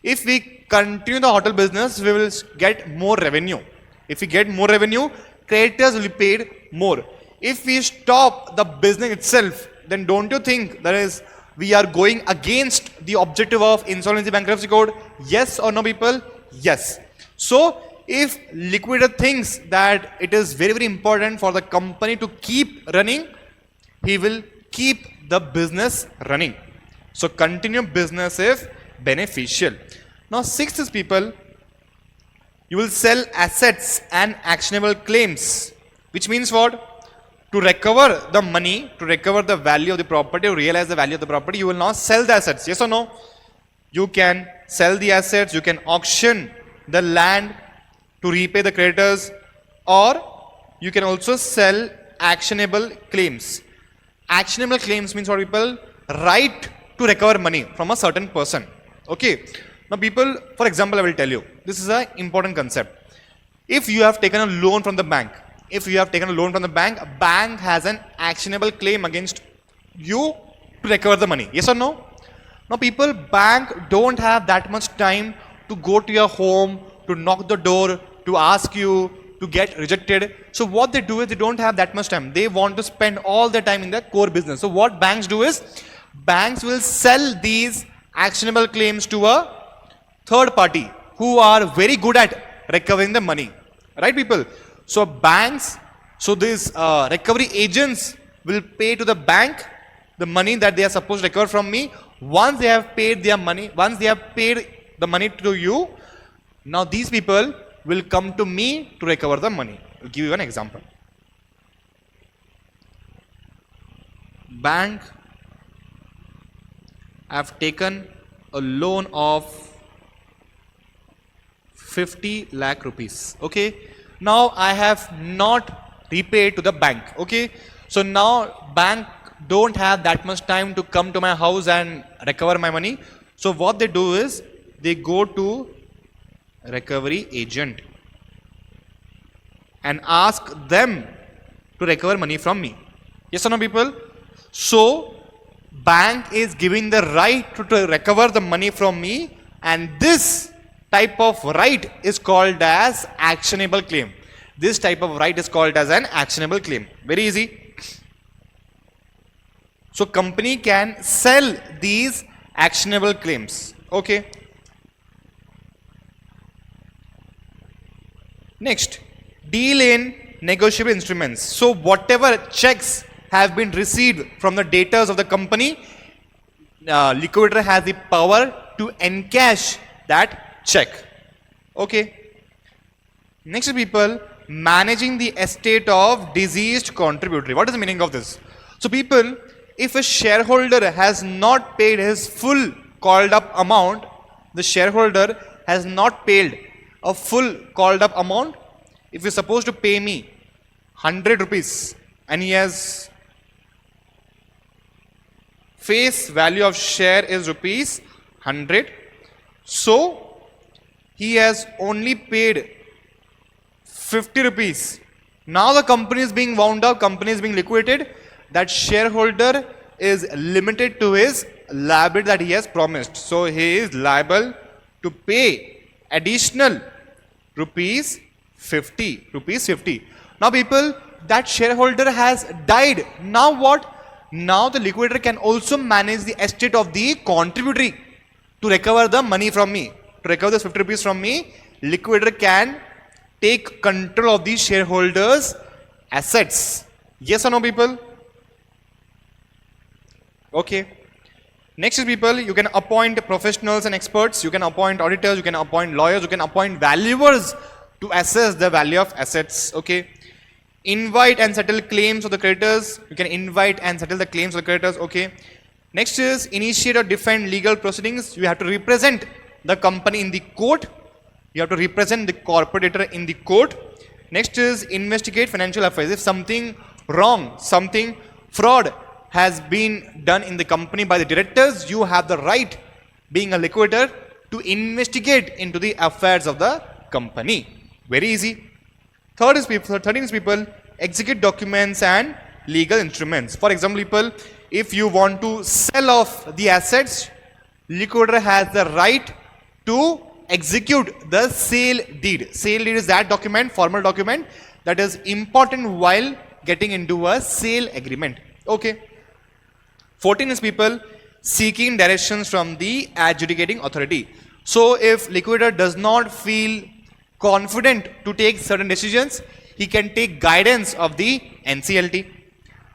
If we continue the hotel business, we will get more revenue. If we get more revenue, creditors will be paid more. If we stop the business itself, then don't you think that is we are going against the objective of Insolvency Bankruptcy Code? Yes or no people? Yes. So if liquidator thinks that it is very, very important for the company to keep running, he will keep the business running. So continue business if beneficial. Now sixth is people, you will sell assets and actionable claims, which means what? To recover the money, to recover the value of the property, to realize the value of the property, you will now sell the assets. Yes or no? You can sell the assets, you can auction the land to repay the creditors, or you can also sell actionable claims. Actionable claims means what people? Right to recover money from a certain person. Okay. Now people, for example, I will tell you, this is an important concept. If you have taken a loan from the bank, bank has an actionable claim against you to recover the money. Yes or no? Now people, bank don't have that much time to go to your home, to knock the door, to ask you, to get rejected. So what they do is they don't have that much time. They want to spend all their time in their core business. So what banks do is, banks will sell these actionable claims to a third party who are very good at recovering the money. Right people? So banks, so these recovery agents will pay to the bank the money that they are supposed to recover from me. Once they have paid their money, once they have paid the money to you, now these people will come to me to recover the money. I'll give you an example. Bank, I have taken a loan of 50 lakh rupees. Okay. Now I have not repaid to the bank. Okay. So now bank don't have that much time to come to my house and recover my money. So what they do is they go to recovery agent and ask them to recover money from me. Yes or no people? So bank is giving the right to recover the money from me, and this type of right is called as actionable claim. This type of right is called as an actionable claim. Very easy. So company can sell these actionable claims. Okay. Next, deal in negotiable instruments. So whatever checks have been received from the debtors of the company, liquidator has the power to encash that check. Okay. Next people, managing the estate of deceased contributory. What is the meaning of this? So people, if a shareholder has not paid his full called up amount, the shareholder has not paid a full called up amount. If you're supposed to pay me 100 rupees and he has face value of share is rupees 100. So he has only paid 50 rupees. Now the company is being wound up, company is being liquidated. That shareholder is limited to his liability that he has promised. So he is liable to pay additional rupees 50. Rupees 50. Now people, that shareholder has died. Now what? Now the liquidator can also manage the estate of the contributory to recover the money from me. To recover the 50 rupees from me, liquidator can take control of the shareholders' assets. Yes or no, people? Okay. Next is people, you can appoint professionals and experts, you can appoint auditors, you can appoint lawyers, you can appoint valuers to assess the value of assets. Okay. Invite and settle claims of the creditors. You can invite and settle the claims of the creditors. Okay. Next is initiate or defend legal proceedings. You have to represent the company in the court. You have to represent the corporator in the court. Next is investigate financial affairs. If something wrong, something fraud has been done in the company by the directors, you have the right, being a liquidator, to investigate into the affairs of the company. Very easy. 13 is people, execute documents and legal instruments. For example, people, if you want to sell off the assets, liquidator has the right to execute the sale deed. Sale deed is that document, formal document, that is important while getting into a sale agreement. Okay. 14 is people, seeking directions from the adjudicating authority. So if liquidator does not feel confident to take certain decisions, he can take guidance of the NCLT.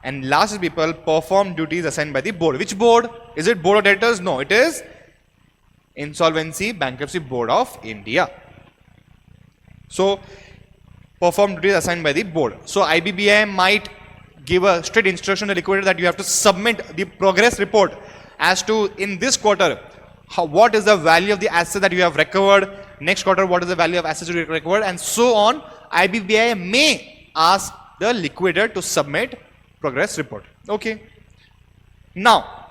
And last is people, perform duties assigned by the board. Which board? Is it board of directors? No, it is Insolvency Bankruptcy Board of India. So perform duties assigned by the board. So IBBI might give a strict instruction to the liquidator that you have to submit the progress report as to in this quarter what is the value of the asset that you have recovered, next quarter what is the value of assets you have recovered, and so on. IBBI may ask the liquidator to submit progress report. Okay. Now,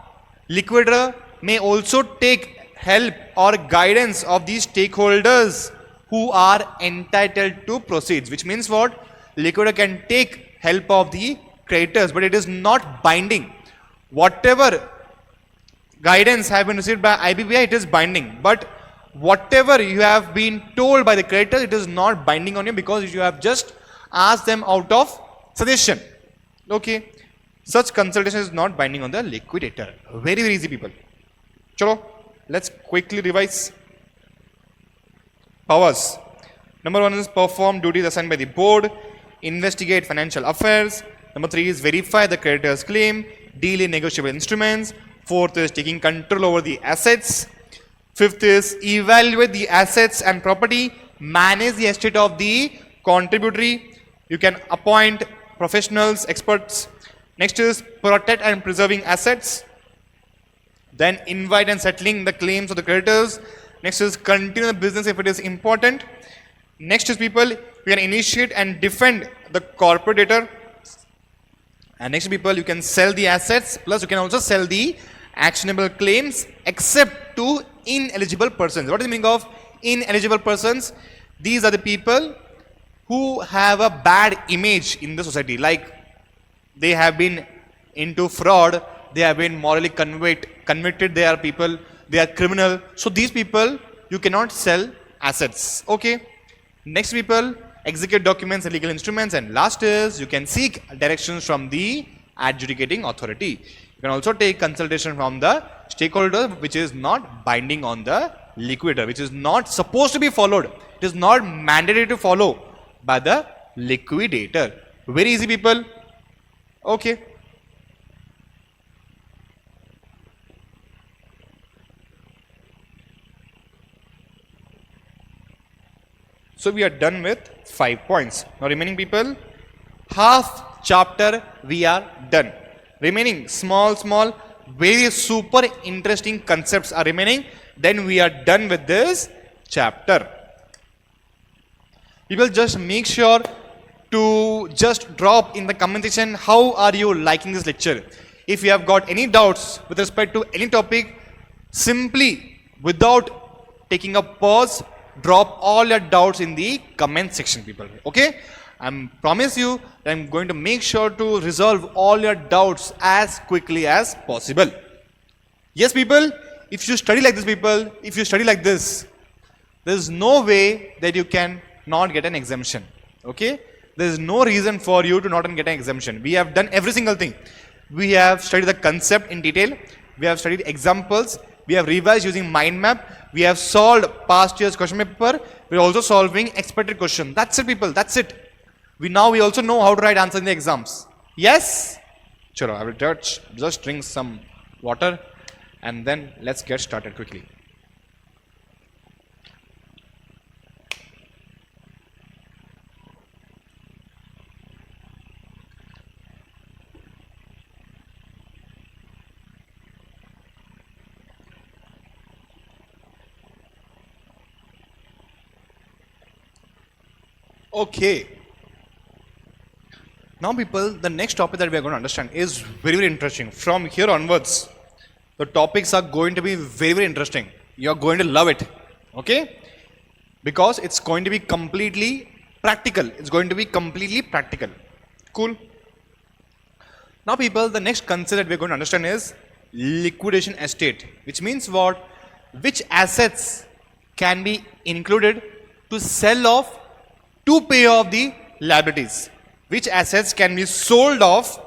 liquidator may also take help or guidance of the stakeholders who are entitled to proceeds, which means what? Liquidator can take help of the creditors, but it is not binding. Whatever guidance have been received by IBBI, it is binding, but whatever you have been told by the creditors, it is not binding on you because you have just asked them out of suggestion. Okay. Such consultation is not binding on the liquidator. Very, very easy, people. Chalo, let's quickly revise. Powers. Number 1 is perform duties assigned by the board, investigate financial affairs. Number 3 is verify the creditor's claim, deal in negotiable instruments. 4th is taking control over the assets. 5th is evaluate the assets and property, manage the estate of the contributory. You can appoint professionals, experts. Next is protect and preserving assets. Then invite and settling the claims of the creditors. Next is continue the business if it is important. Next is people, you can initiate and defend the corporator. And next people, you can sell the assets, plus you can also sell the actionable claims except to ineligible persons. What is the meaning of ineligible persons? These are the people who have a bad image in the society, like they have been into fraud, they have been morally convicted, they are people, they are criminal. So these people, you cannot sell assets. Okay. Next people, execute documents and legal instruments. And last is, you can seek directions from the adjudicating authority. You can also take consultation from the stakeholder, which is not binding on the liquidator, which is not supposed to be followed. It is not mandated to follow by the liquidator. Very easy, people. Okay. So we are done with 5 points. Now remaining people, half chapter we are done. Remaining small, very super interesting concepts are remaining. Then we are done with this chapter. People, just make sure to just drop in the comment section how are you liking this lecture. If you have got any doubts with respect to any topic, simply without taking a pause, drop all your doubts in the comment section, people. Okay? I promise you that I'm going to make sure to resolve all your doubts as quickly as possible. Yes, people, if you study like this, people, if you study like this, there is no way that you can not get an exemption. Okay? There is no reason for you to not get an exemption. We have done every single thing. We have studied the concept in detail. We have studied examples. We have revised using mind map. We have solved past year's question paper. We are also solving expected question. That's it, people. That's it. We also know how to write answers in the exams. Yes? Sure, I will just drink some water and then let's get started quickly. Okay. Now, people, the next topic that we are going to understand is very, very interesting. From here onwards, the topics are going to be very, very interesting. You are going to love it. Okay? Because it's going to be completely practical. It's going to be completely practical. Cool. Now, people, the next concept that we are going to understand is liquidation estate, which means what? Which assets can be included to sell off to pay off the liabilities. Which assets can be sold off,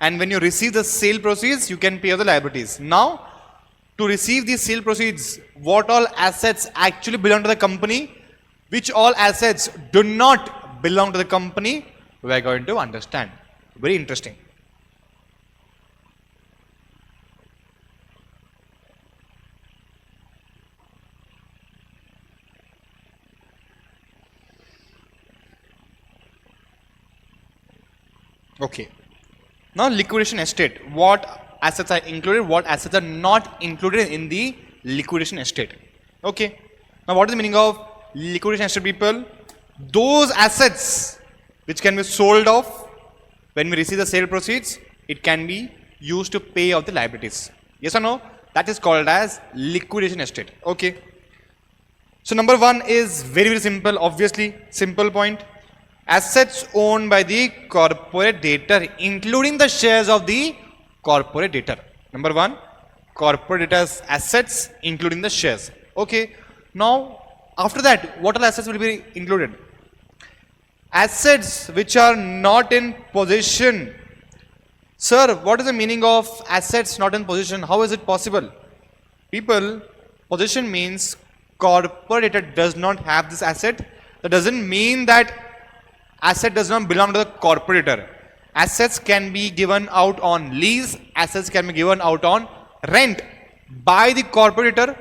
and when you receive the sale proceeds, you can pay off the liabilities. Now, to receive these sale proceeds, what all assets actually belong to the company, which all assets do not belong to the company, we are going to understand. Very interesting. Okay. Now, liquidation estate. What assets are included, what assets are not included in the liquidation estate. Okay. Now, what is the meaning of liquidation estate, people? Those assets which can be sold off when we receive the sale proceeds, it can be used to pay off the liabilities. Yes or no? That is called as liquidation estate. Okay. So, number one is very, very simple, obviously, simple point. Assets owned by the corporate debtor, including the shares of the corporate debtor. Number one, corporate debtor's assets, including the shares. Okay. Now, after that, what all assets will be included? Assets which are not in possession. Sir, what is the meaning of assets not in possession? How is it possible? People, possession means corporate debtor does not have this asset. That doesn't mean that asset does not belong to the corporate debtor. Assets can be given out on lease, assets can be given out on rent by the corporate debtor.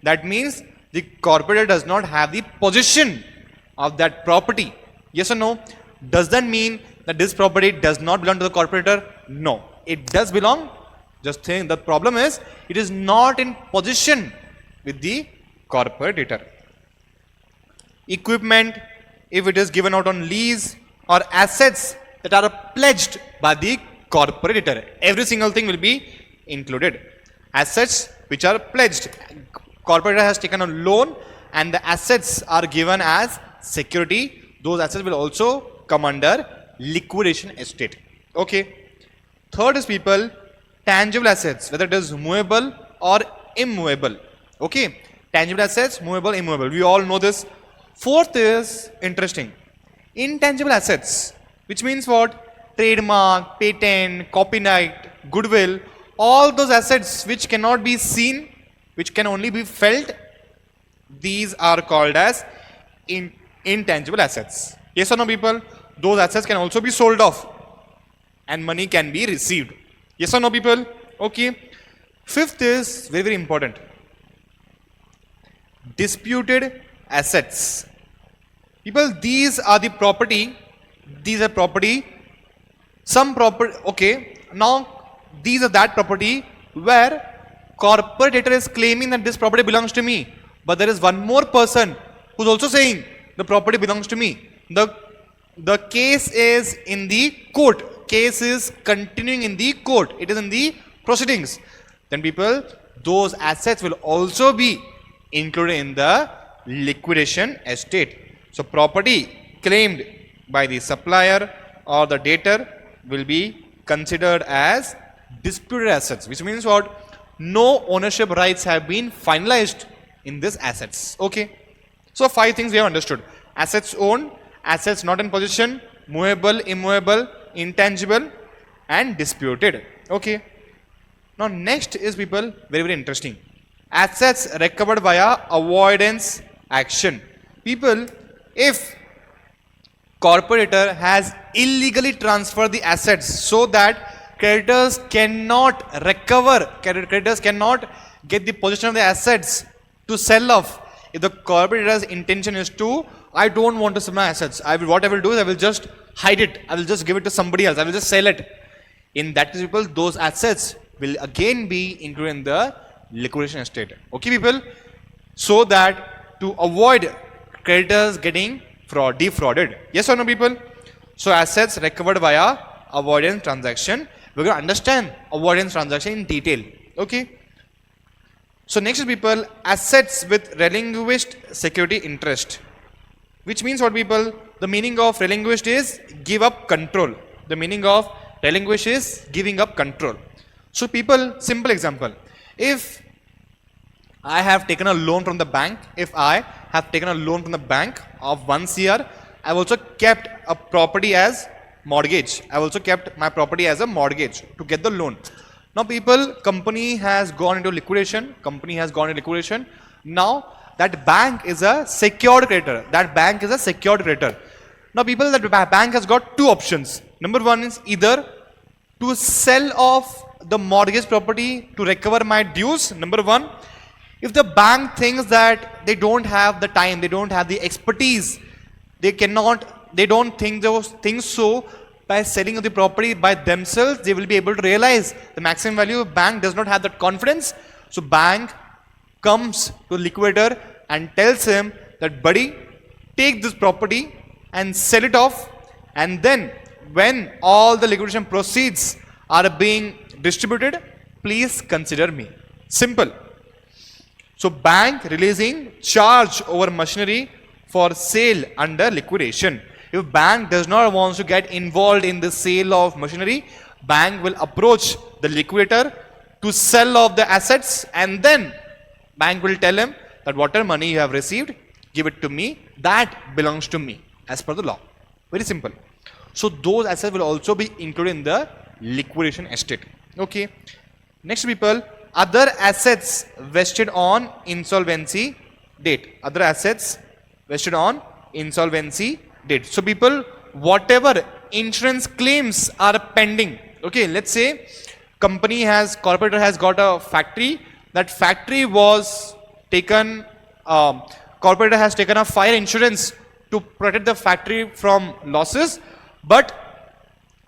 That means the corporate debtor does not have the possession of that property. Yes or no? Does that mean that this property does not belong to the corporate debtor? No, it does belong. Just think the problem is it is not in possession with the corporate debtor. Equipment, if it is given out on lease, or assets that are pledged by the corporate debtor, every single thing will be included. Assets which are pledged, corporate debtor has taken a loan and the assets are given as security, those assets will also come under liquidation estate. Okay. Third is, people, tangible assets, whether it is movable or immovable. Okay. Tangible assets, movable, immovable. We all know this. Fourth is interesting. Intangible assets, which means what? Trademark, patent, copyright, goodwill, all those assets which cannot be seen, which can only be felt, these are called as intangible assets. Yes or no, people? Those assets can also be sold off and money can be received. Yes or no, people? Okay. Fifth is very, very important. Disputed assets. People, these are the property. These are property. Some property. Okay. Now, these are that property where corporate debtor is claiming that this property belongs to me. But there is one more person who's also saying the property belongs to me. The case is in the court. case is continuing in the court. It is in the proceedings. Then people, those assets will also be included in the liquidation estate. So property claimed by the supplier or the debtor will be considered as disputed assets, which means what? No ownership rights have been finalized in these assets. Okay. So 5 things we have understood: assets owned, assets not in possession, movable, immovable, intangible, and disputed. Okay. Now next is people very interesting. Assets recovered via avoidance action. People, if corporator has illegally transferred the assets so that creditors cannot recover, creditors cannot get the possession of the assets to sell off. If the corporator's intention is to, I don't want to sell my assets, what I will do is I will just hide it, I will just give it to somebody else, I will just sell it. In that case, people, those assets will again be included in the liquidation estate. Okay, people? So that to avoid creditors getting defrauded. Yes or no, people? So assets recovered via avoidance transaction. We're going to understand avoidance transaction in detail. Okay? So next is people, assets with relinquished security interest. Which means what, people? The meaning of relinquished is give up control. The meaning of relinquish is giving up control. So people, simple example. If I have taken a loan from the bank, of 1 CR, I have also kept a property as mortgage. I have also kept my property as a mortgage to get the loan. Now people, company has gone into liquidation. Now that bank is a secured creditor. Now people, that bank has got 2 options. Number 1 is either to sell off the mortgage property to recover my dues. Number 1. If the bank thinks that they don't have the time, they don't have the expertise, they don't think those things, so by selling the property by themselves, they will be able to realize the maximum value. Bank does not have that confidence. So bank comes to liquidator and tells him that, buddy, take this property and sell it off, and then when all the liquidation proceeds are being distributed, please consider me. Simple. So bank releasing charge over machinery for sale under liquidation. If bank does not want to get involved in the sale of machinery, bank will approach the liquidator to sell off the assets, and then bank will tell him that whatever money you have received, give it to me, that belongs to me as per the law. Very simple. So those assets will also be included in the liquidation estate. Okay. Next, people, other assets vested on insolvency date. So people, whatever insurance claims are pending. Okay, let's say corporator has got a factory. That factory was taken, corporator has taken a fire insurance to protect the factory from losses, but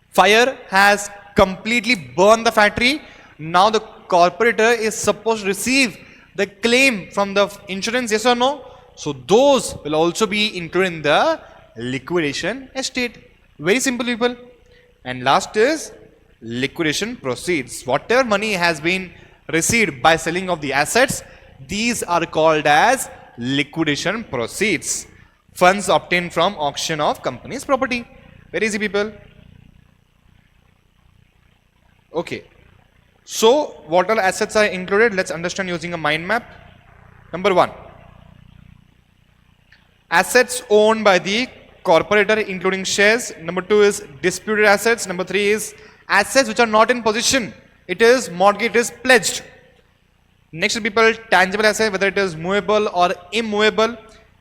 fire has completely burned the factory. Now the corporator is supposed to receive the claim from the insurance, yes or no? So those will also be included in the liquidation estate. Very simple, people. And last is liquidation proceeds. Whatever money has been received by selling of the assets, these are called as liquidation proceeds. Funds obtained from auction of company's property. Very easy, people. Okay. So, what all assets are included? Let's understand using a mind map. Number 1. Assets owned by the corporator, including shares. Number 2 is disputed assets. Number 3 is assets which are not in possession. It is mortgage, it is pledged. Next, people, tangible assets, whether it is movable or immovable.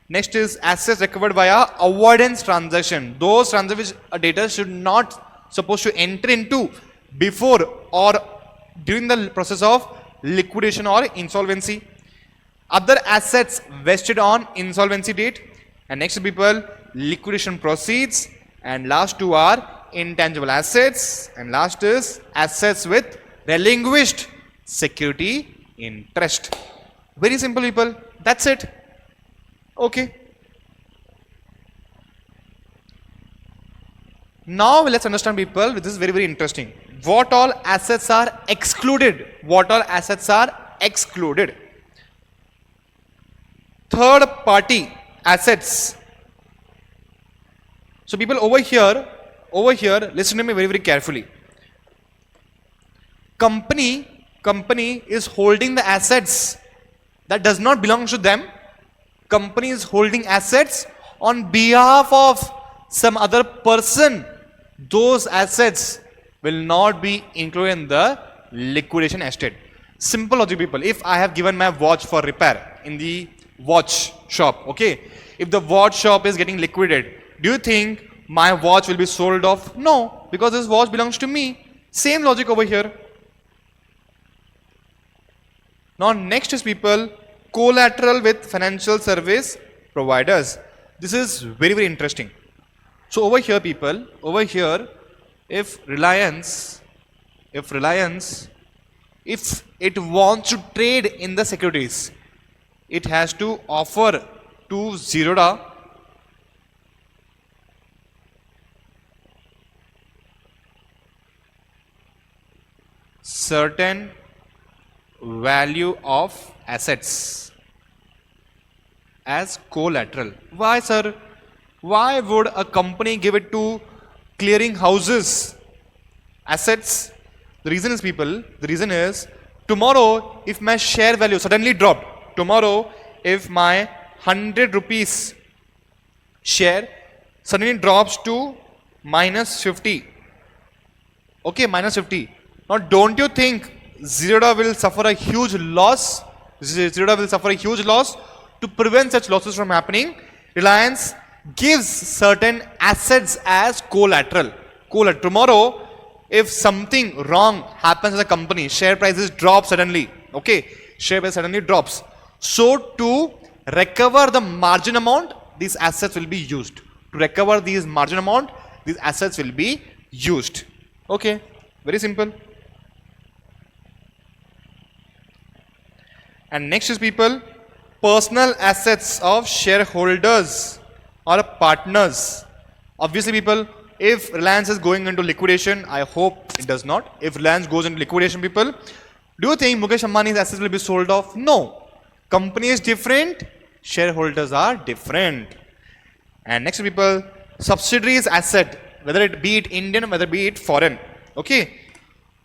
Next is assets recovered via avoidance transaction. Those transactions which a debtor should not supposed to enter into before or during the process of liquidation or insolvency. Other assets vested on insolvency date. And next, people, liquidation proceeds. And last 2 are intangible assets. And last is assets with relinquished security interest. Very simple, people. That's it. Okay. Now let's understand people, this is very, very interesting. What all assets are excluded? What all assets are excluded? Third party assets. So people over here, listen to me very, very carefully. Company is holding the assets that does not belong to them. Company is holding assets on behalf of some other person. Those assets will not be included in the liquidation estate. Simple logic people. If I have given my watch for repair in the watch shop, okay, if the watch shop is getting liquidated, do you think my watch will be sold off? No, because this watch belongs to me. Same logic over here. Now next is people, collateral with financial service providers. This is very, very interesting. So over here people, over here, if Reliance, if it wants to trade in the securities, it has to offer to Zerodha certain value of assets as collateral. Why, sir? Why would a company give it to clearing houses assets? The reason is people, the reason is tomorrow if my share value suddenly dropped, tomorrow if my 100 rupees share suddenly drops to minus 50, okay, minus 50. Now don't you think Zerodha will suffer a huge loss? Zerodha will suffer a huge loss. To prevent such losses from happening, Reliance gives certain assets as collateral. Tomorrow, if something wrong happens in the company, share prices drop suddenly. Okay, share price suddenly drops. So to recover the margin amount, these assets will be used. To recover these margin amount, these assets will be used. Okay, very simple. And next is people, personal assets of shareholders or partners. Obviously people, if Reliance is going into liquidation, I hope it does not. If Reliance goes into liquidation people, do you think Mukesh Ambani's assets will be sold off? No. Company is different, shareholders are different. And next people, subsidiaries asset, whether it be it Indian, whether be it foreign. Okay.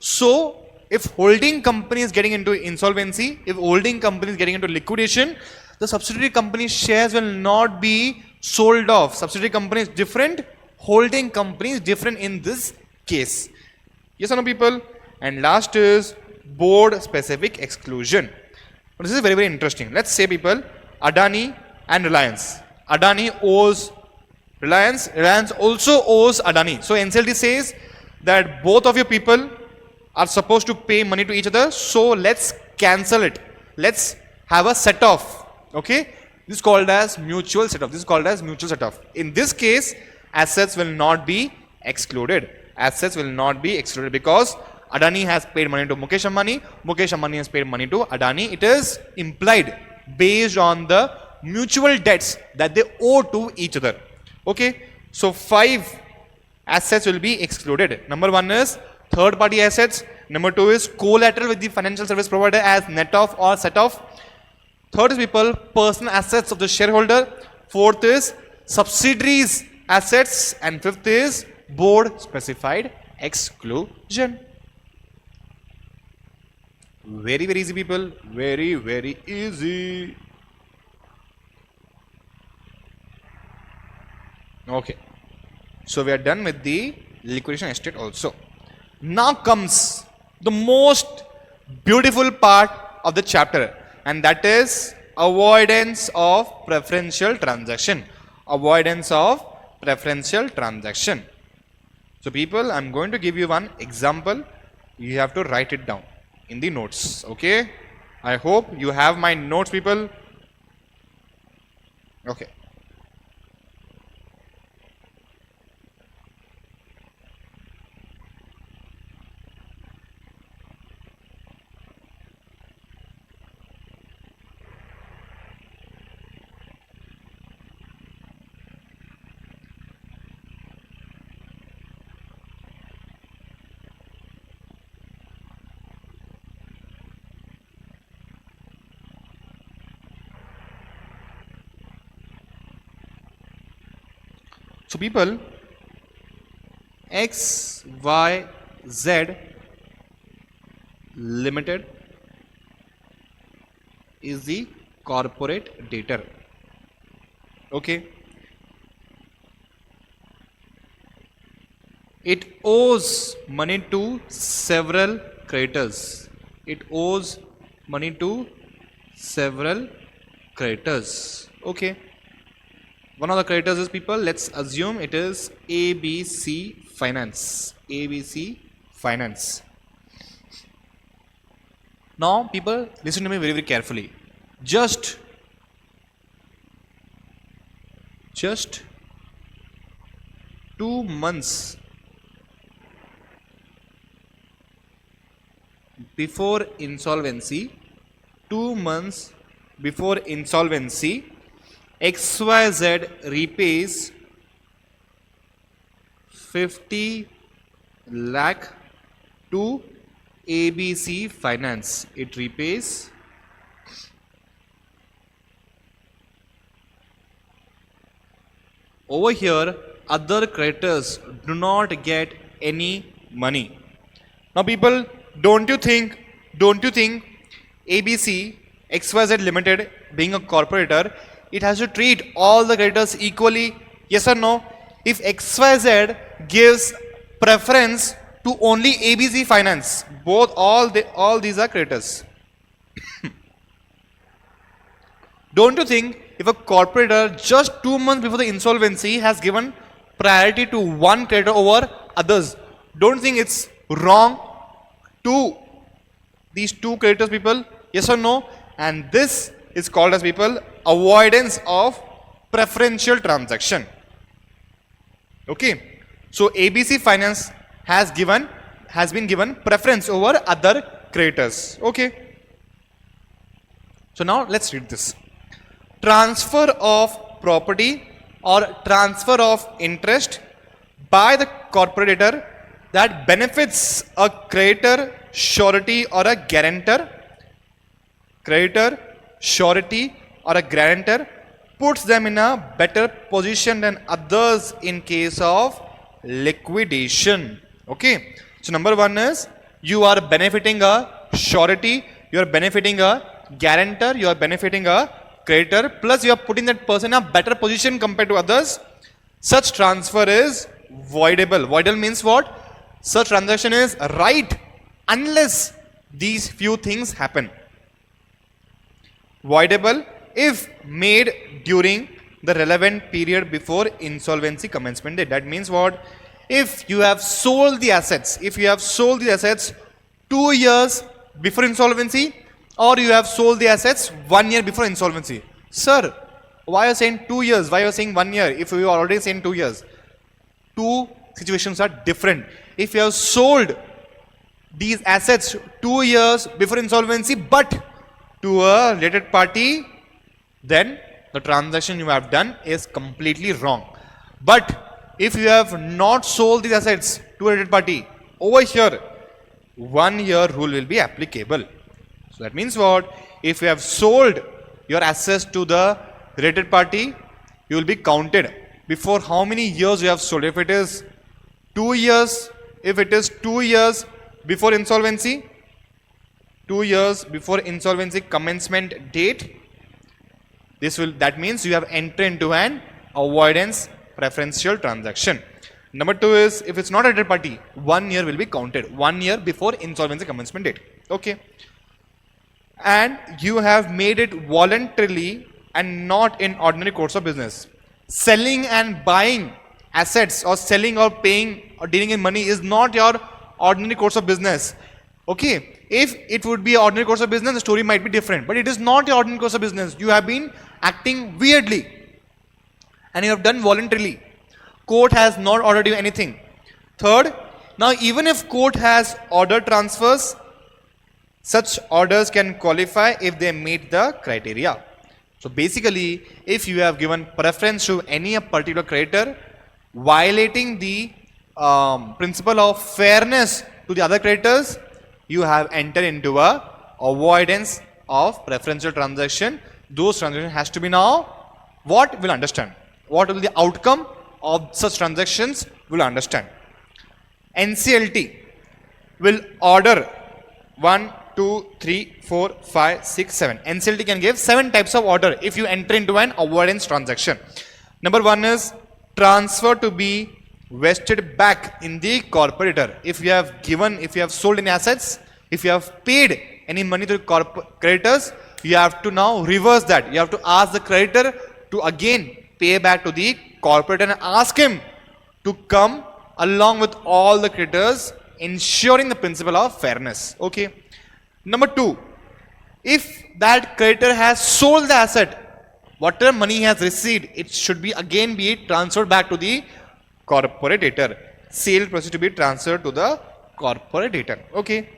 So if holding company is getting into insolvency, if holding company is getting into liquidation, the subsidiary company shares will not be sold off. Subsidiary company is different, holding company is different in this case. Yes or no people? And last is board specific exclusion. This is very, very interesting. Let's say people, Adani and Reliance. Adani owes Reliance, Reliance also owes Adani. So NCLT says that both of you people are supposed to pay money to each other, so let's cancel it. Let's have a set off. Okay, this is called as mutual set off. This is called as mutual set off. In this case, assets will not be excluded. Assets will not be excluded because Adani has paid money to Mukesh Ambani. Mukesh Ambani has paid money to Adani. It is implied based on the mutual debts that they owe to each other. Okay, so 5 assets will be excluded. Number 1 is third party assets. Number 2 is collateral with the financial service provider as net off or set off. Third is people, personal assets of the shareholder. Fourth is subsidiaries assets. And fifth is board specified exclusion. Very, very easy people. Very, very easy. Okay. So we are done with the liquidation estate also. Now comes the most beautiful part of the chapter, and that is avoidance of preferential transaction. Avoidance of preferential transaction. So people, I'm going to give you one example. You have to write it down in the notes. Okay. I hope you have my notes people. Okay. So people, XYZ Limited is the corporate debtor. Okay. It owes money to several creditors. It owes money to several creditors. Okay. One of the creditors is people, let's assume it is ABC Finance. ABC Finance. Now people, listen to me very, very carefully. Just 2 months before insolvency, 2 months before insolvency, XYZ repays 50 lakh to ABC Finance. It repays over here. Other creditors do not get any money. Now people, don't you think ABC XYZ Limited being a corporator, it has to treat all the creditors equally? Yes or no? If XYZ gives preference to only ABC Finance, all these are creditors. Don't you think if a corporator just 2 months before the insolvency has given priority to one creditor over others, don't you think it's wrong to these two creditors, people? Yes or no? And this is called as, people, avoidance of preferential transaction. Okay. So ABC Finance has been given preference over other creditors. Okay. So now let's read this. Transfer of property or transfer of interest by the corporator that benefits a creditor, surety or a guarantor. Creditor, surety or a guarantor puts them in a better position than others in case of liquidation. Okay. So number one is, you are benefiting a surety, you are benefiting a guarantor, you are benefiting a creditor, plus you are putting that person in a better position compared to others. Such transfer is voidable. Voidable means what? Such transaction is right unless these few things happen. Voidable if made during the relevant period before insolvency commencement date. That means what? If you have sold the assets, 2 years before insolvency, or you have sold the assets 1 year before insolvency. Sir, why are you saying 2 years? Why are you saying 1 year if you are already saying 2 years? Two situations are different. If you have sold these assets 2 years before insolvency but to a related party, then the transaction you have done is completely wrong. But if you have not sold these assets to a related party, over here 1 year rule will be applicable. So that means what? If you have sold your assets to the related party, you will be counted before how many years you have sold. If it is 2 years, before insolvency, 2 years before insolvency commencement date, that means you have entered into an avoidance preferential transaction. Number two is, if it's not a related party, 1 year will be counted. 1 year before insolvency commencement date. Okay. And you have made it voluntarily and not in ordinary course of business. Selling and buying assets, or selling or paying or dealing in money, is not your ordinary course of business. Okay. If it would be an ordinary course of business, the story might be different. But it is not your ordinary course of business. You have been acting weirdly and you have done voluntarily. Court has not ordered you anything. Third, now even if court has ordered transfers, such orders can qualify if they meet the criteria. So basically, if you have given preference to any particular creditor, violating the principle of fairness to the other creditors, you have entered into a avoidance of preferential transaction. Those transactions has to be now, what? We'll understand. What will be the outcome? of such transactions will understand. NCLT will order 1, 2, 3, 4, 5, 6, 7. NCLT can give 7 types of order if you enter into an avoidance transaction. Number 1 is transfer to be vested back in the corporator. If you have sold any assets, if you have paid any money to creditors, you have to now reverse that. You have to ask the creditor to again pay back to the corporator and ask him to come along with all the creditors, ensuring the principle of fairness. Okay. Number 2, if that creditor has sold the asset, whatever money he has received, it should be again be transferred back to the corporate debtor. Sale process to be transferred to the corporate debtor. Okay.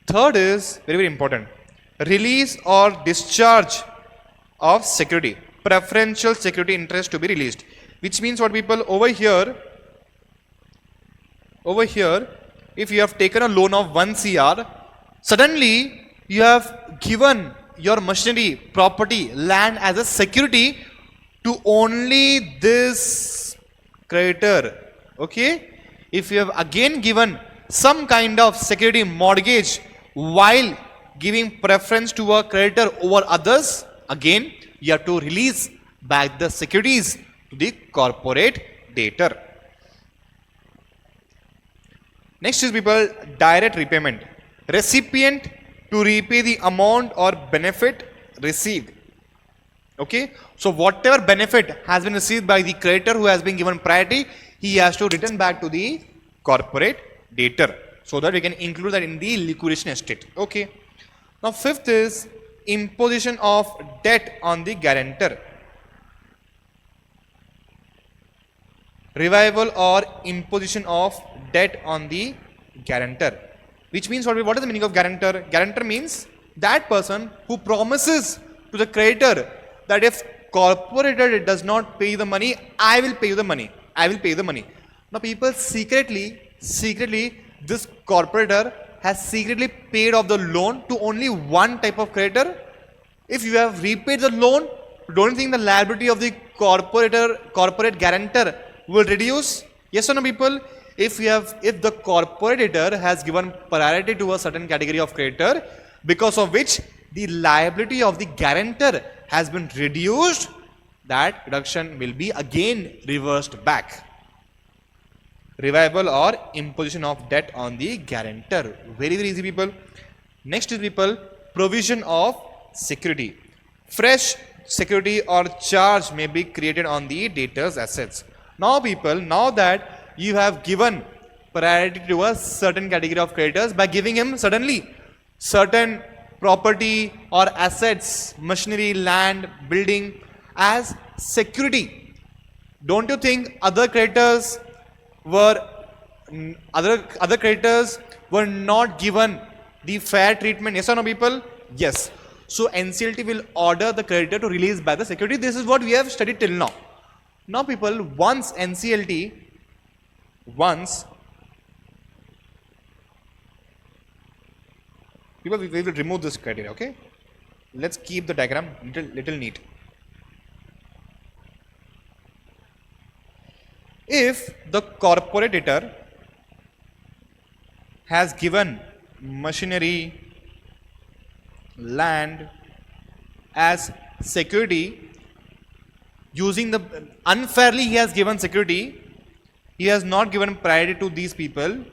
Third is very, very important. Release or discharge of security. Preferential security interest to be released. Which means what, people, over here, if you have taken a loan of 1 CR, suddenly you have given your machinery, property, land as a security to only this creditor. Okay. If you have again given some kind of security mortgage while giving preference to a creditor over others, again you have to release back the securities to the corporate debtor. Next is, people, direct repayment. Recipient to repay the amount or benefit received. Okay. So whatever benefit has been received by the creditor who has been given priority, he has to return back to the corporate debtor, so that we can include that in the liquidation estate. Okay. Now fifth is imposition of debt on the guarantor. Revival or imposition of debt on the guarantor. Which means what is the meaning of guarantor? Guarantor means that person who promises to the creditor that if corporator does not pay the money, I will pay you the money. I will pay the money. Now people, secretly this corporator has secretly paid off the loan to only one type of creditor. If you have repaid the loan, don't you think the liability of the corporate guarantor will reduce? Yes or no, people? If the corporator has given priority to a certain category of creditor, because of which the liability of the guarantor has been reduced, that reduction will be again reversed back. Revival or imposition of debt on the guarantor. Very, very easy, people. Next is, people, provision of security. Fresh security or charge may be created on the debtor's assets. Now, people, now that you have given priority to a certain category of creditors by giving him suddenly certain property or assets, machinery, land, building as security, don't you think other creditors were not given the fair treatment? Yes or no, people? Yes. So NCLT will order the creditor to release back the security. This is what we have studied till now. Now, people, once people, we will remove this criteria. Okay, let's keep the diagram little neat. If the corporate debtor has given machinery, land as security, using the unfairly he has given security, he has not given priority to these people.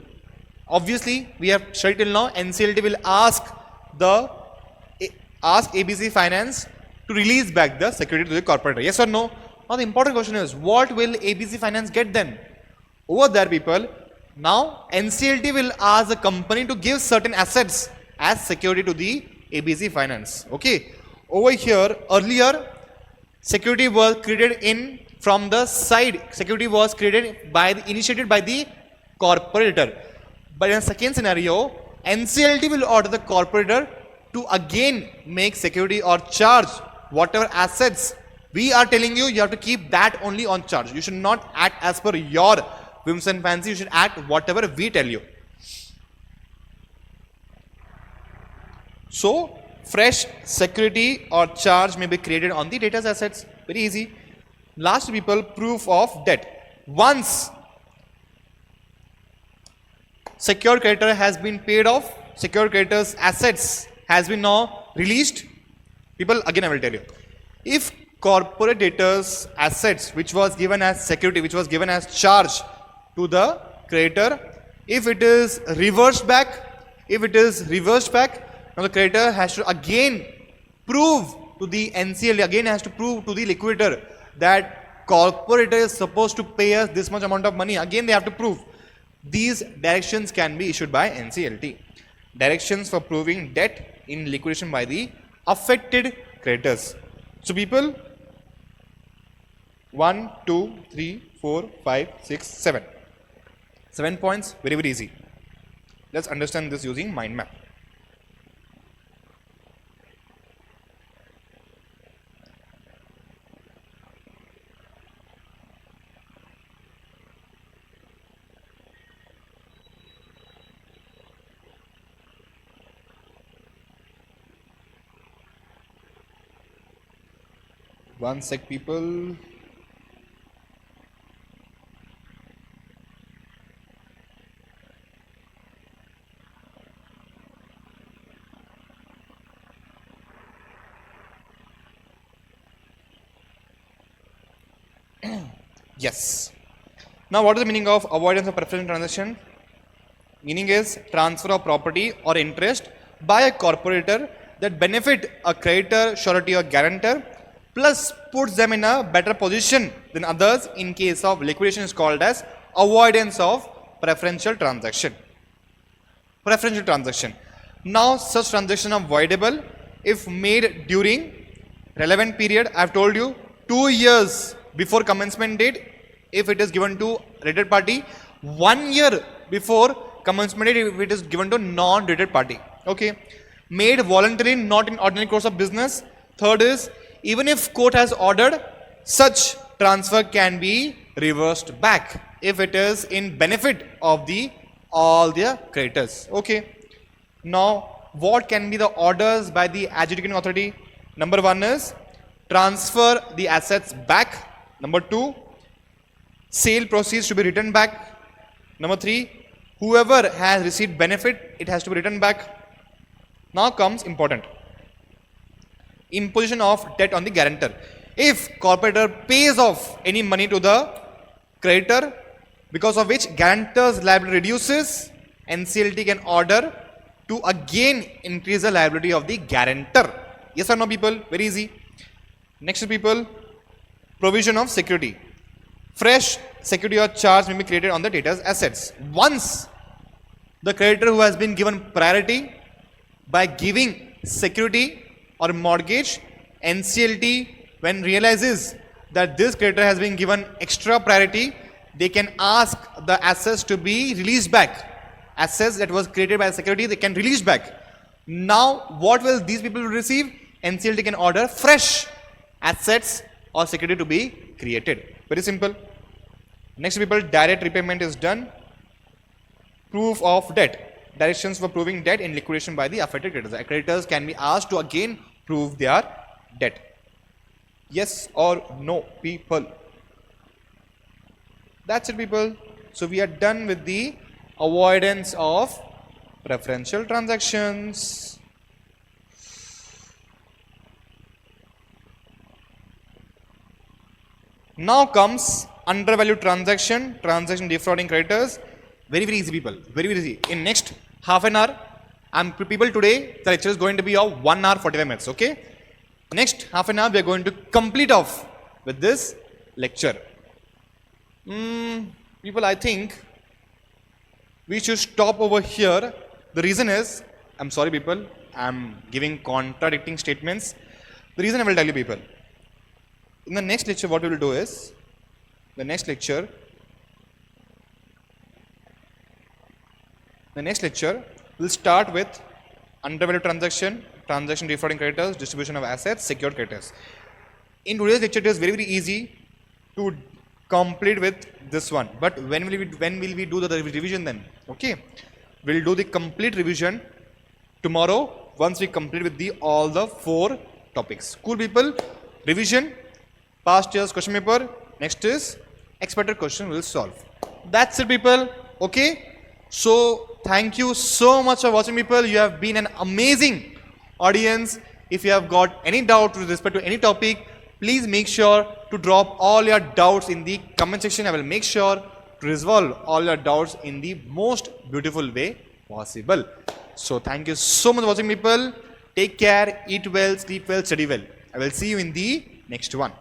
Obviously, we have studied till now, NCLT will ask ABC Finance to release back the security to the corporator. Yes or no? Now the important question is, what will ABC Finance get then? Over there, people, now NCLT will ask the company to give certain assets as security to the ABC Finance. Okay. Over here, earlier, security was created from the side. Security was initiated by the corporator. But in the second scenario, NCLT will order the corporator to again make security or charge whatever assets we are telling you. You have to keep that only on charge. You should not act as per your whims and fancy. You should act whatever we tell you. So, fresh security or charge may be created on the debtor's assets. Very easy. Last, people, proof of debt. Once secured creditor has been paid off, secured creditor's assets has been now released. People, again I will tell you, if corporate debtors assets which was given as security, which was given as charge to the creditor, if it is reversed back, now the creditor has to again prove to the NCLT, again has to prove to the liquidator that corporate is supposed to pay us this much amount of money. Again they have to prove. These directions can be issued by NCLT. Directions for proving debt in liquidation by the affected creditors. So people, 1, 2, 3, 4, 5, 6, 7. 7 points, very, very easy. Let's understand this using mind map. One sec, people. Yes. Now, what is the meaning of avoidance of preferential transaction? Meaning is transfer of property or interest by a corporator that benefit a creditor, surety or guarantor, plus puts them in a better position than others in case of liquidation is called as avoidance of preferential transaction. Preferential transaction. Now, such transaction are voidable if made during relevant period. I have told you 2 years before commencement date if it is given to related party, 1 year before commencement date if it is given to non-related party. Okay. Made voluntarily, not in ordinary course of business. Third is, even if court has ordered, such transfer can be reversed back if it is in benefit of the all their creditors. Okay. Now, what can be the orders by the adjudicating authority? Number 1 is transfer the assets back. Number 2, sale proceeds to be returned back. Number 3, whoever has received benefit, it has to be returned back. Now comes important. Imposition of debt on the guarantor. If corporator pays off any money to the creditor, because of which guarantor's liability reduces, NCLT can order to again increase the liability of the guarantor. Yes or no, people? Very easy. Next, people, provision of security. Fresh security or charge may be created on the debtor's assets. Once the creditor who has been given priority by giving security or mortgage, NCLT, when realizes that this creditor has been given extra priority, they can ask the assets to be released back. Assets that was created by security, they can release back. Now, what will these people receive? NCLT can order fresh assets or security to be created. Very simple. Next, people, direct repayment is done. Proof of debt. Directions for proving debt in liquidation by the affected creditors. Creditors can be asked to again prove their debt. Yes or no, people? That's it, people. So we are done with the avoidance of preferential transactions. Now comes undervalued transaction, transaction defrauding creditors. Very, very easy, people. Very, very easy. In next half an hour, people, today the lecture is going to be of 1 hour 45 minutes. Okay. Next half an hour we are going to complete off with this lecture. People, I think we should stop over here. The reason is, I'm sorry, people, I'm giving contradicting statements. The reason I will tell you, people. In the next lecture, what we will do is, the next lecture will start with undervalued transaction, transaction defrauding creditors, distribution of assets, secured creditors. In today's lecture, it is very, very easy to complete with this one. But when will we do the revision then? Okay, we'll do the complete revision tomorrow once we complete with all the 4 topics. Cool, people. Revision, past year's question paper. Next is expected question will solve. That's it, people. Okay. So thank you so much for watching, people. You have been an amazing audience. If you have got any doubt with respect to any topic, please make sure to drop all your doubts in the comment section. I will make sure to resolve all your doubts in the most beautiful way possible. So thank you so much for watching, people. Take care, eat well, sleep well, study well. I will see you in the next one.